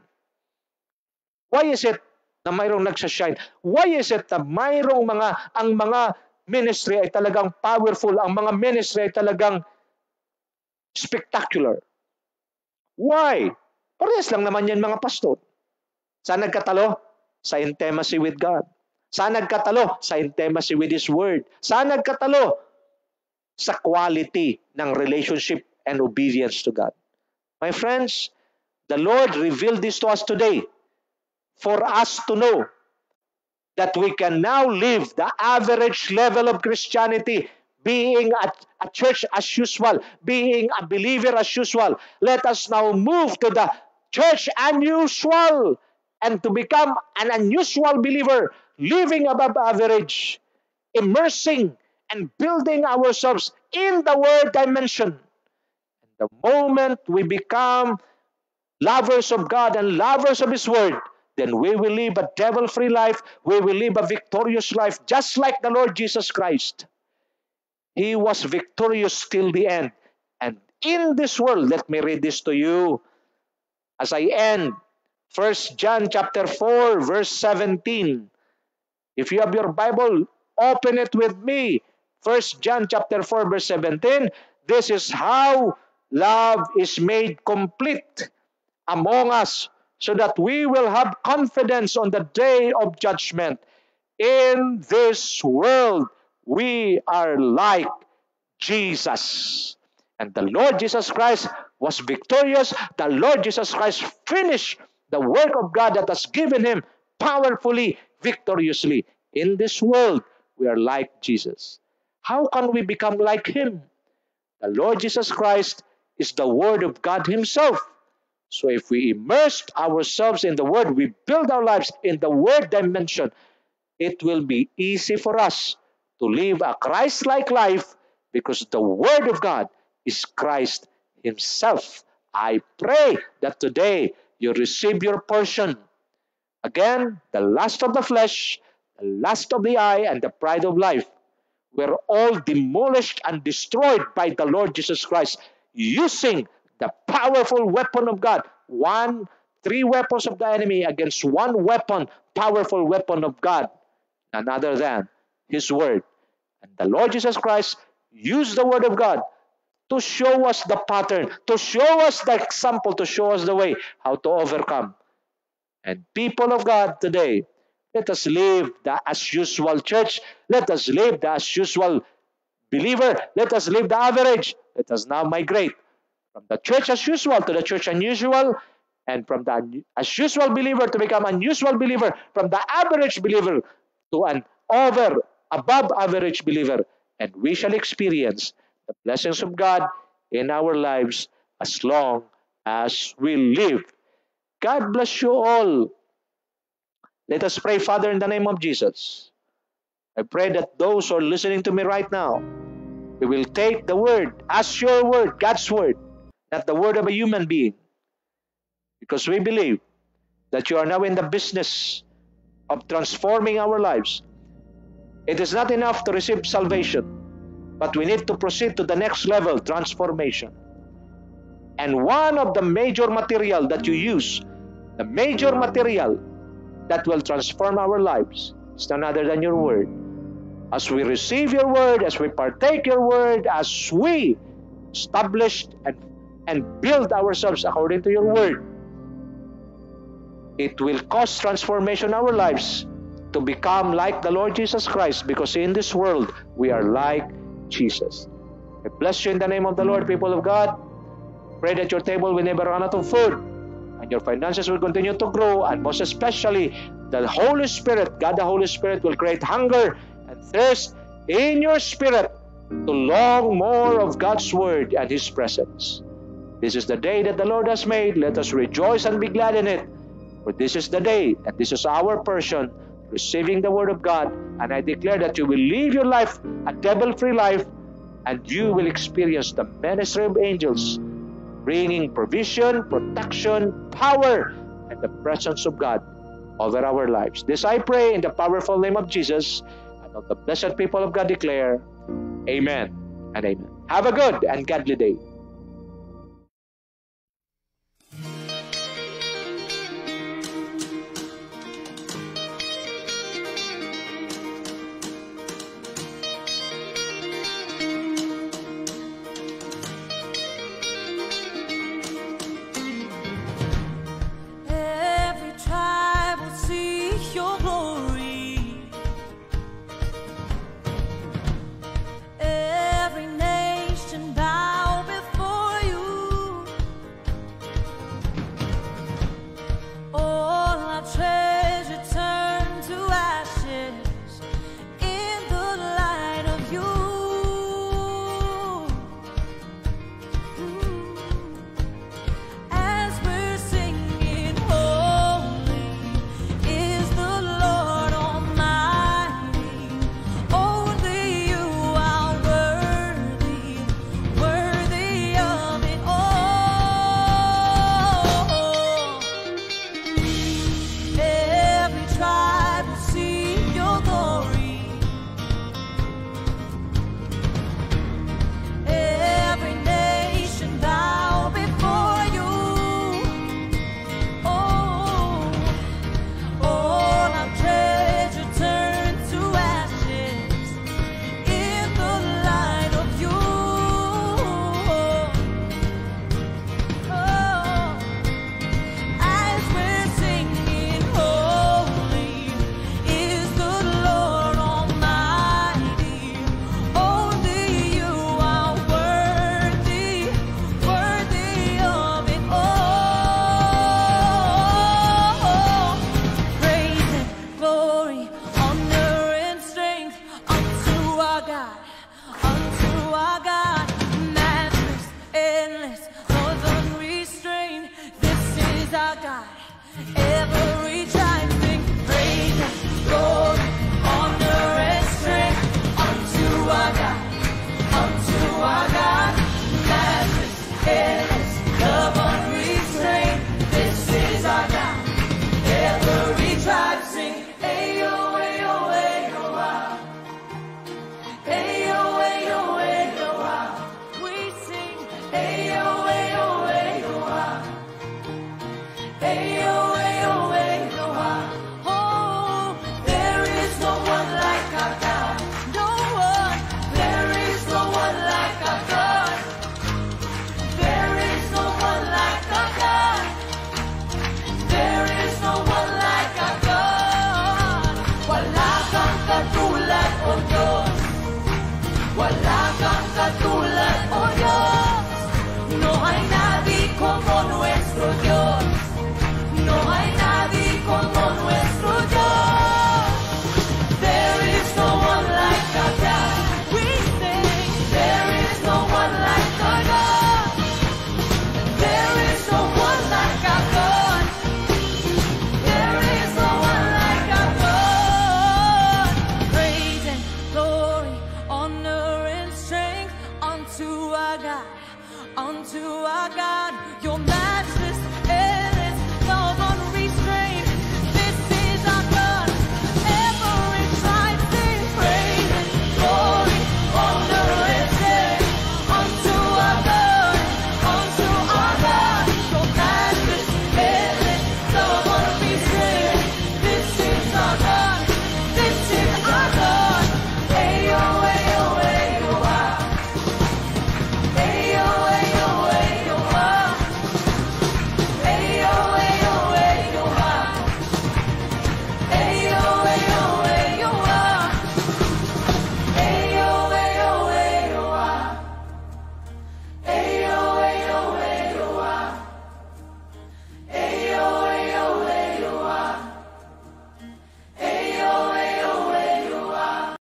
Speaker 2: Why is it na mayroong nagsashine? Why is it na mayroong ang mga ministry ay talagang powerful, ang mga ministry ay talagang spectacular? Why? Parehas lang naman yan mga pastor. Saan nagkatalo? Sa intimacy with God. Saan nagkatalo? Sa intimacy with His Word. Saan nagkatalo? sa quality ng relationship and obedience to God. My friends, the Lord revealed this to us today for us to know that we can now live the average level of Christianity, being a church as usual, being a believer as usual. Let us now move to the church unusual and to become an unusual believer, living above average, immersing and building ourselves in the word dimension. The moment we become lovers of God and lovers of His word, then we will live a devil-free life. We will live a victorious life, just like the Lord Jesus Christ. He was victorious till the end. And in this world, let me read this to you as I end. 1 John chapter 4, verse 17. If you have your Bible, open it with me. 1 John chapter 4, verse 17. This is how love is made complete among us, so that we will have confidence on the day of judgment. In this world, we are like Jesus. And the Lord Jesus Christ was victorious. The Lord Jesus Christ finished the work of God that has given Him powerfully, victoriously. In this world, we are like Jesus. How can we become like Him? The Lord Jesus Christ is the Word of God Himself. So if we immerse ourselves in the Word, we build our lives in the Word dimension, it will be easy for us to live a Christ-like life because the Word of God is Christ Himself. I pray that today you receive your portion. Again, the lust of the flesh, the lust of the eye, and the pride of life were all demolished and destroyed by the Lord Jesus Christ using the powerful weapon of God. Three weapons of the enemy against one weapon, powerful weapon of God, none other than His Word. And the Lord Jesus Christ used the Word of God to show us the pattern, to show us the example, to show us the way how to overcome. And people of God today, let us live the as usual church. Let us live the as usual believer. Let us live the average. Let us now migrate from the church as usual to the church unusual, and from the as usual believer to become unusual believer, from the average believer to an above average believer. And we shall experience the blessings of God in our lives as long as we live. God bless you all. Let us pray. Father, in the name of Jesus, I pray that those who are listening to me right now, we will take the word as your word, God's word, not the word of a human being. Because we believe that you are now in the business of transforming our lives. It is not enough to receive salvation, but we need to proceed to the next level, transformation. And one of the major material that you use, the major material that will transform our lives, is none other than your word. As we receive your word, as we partake your word, as we establish and build ourselves according to your word, it will cause transformation in our lives to become like the Lord Jesus Christ, because in this world, we are like Jesus. I bless you in the name of the Lord, people of God. Pray that your table will never run out of food, and your finances will continue to grow, and most especially, the Holy Spirit, God the Holy Spirit, will create hunger and thirst in your spirit to long more of God's word and His presence. This is the day that the Lord has made. Let us rejoice and be glad in it. For this is the day, and this is our portion, receiving the word of God. And I declare that you will live your life a devil-free life, and you will experience the ministry of angels, bringing provision, protection, power, and the presence of God over our lives. This I pray in the powerful name of Jesus, and of the blessed people of God declare, Amen and amen. Have a good and godly day.
Speaker 3: Every unto our God. Your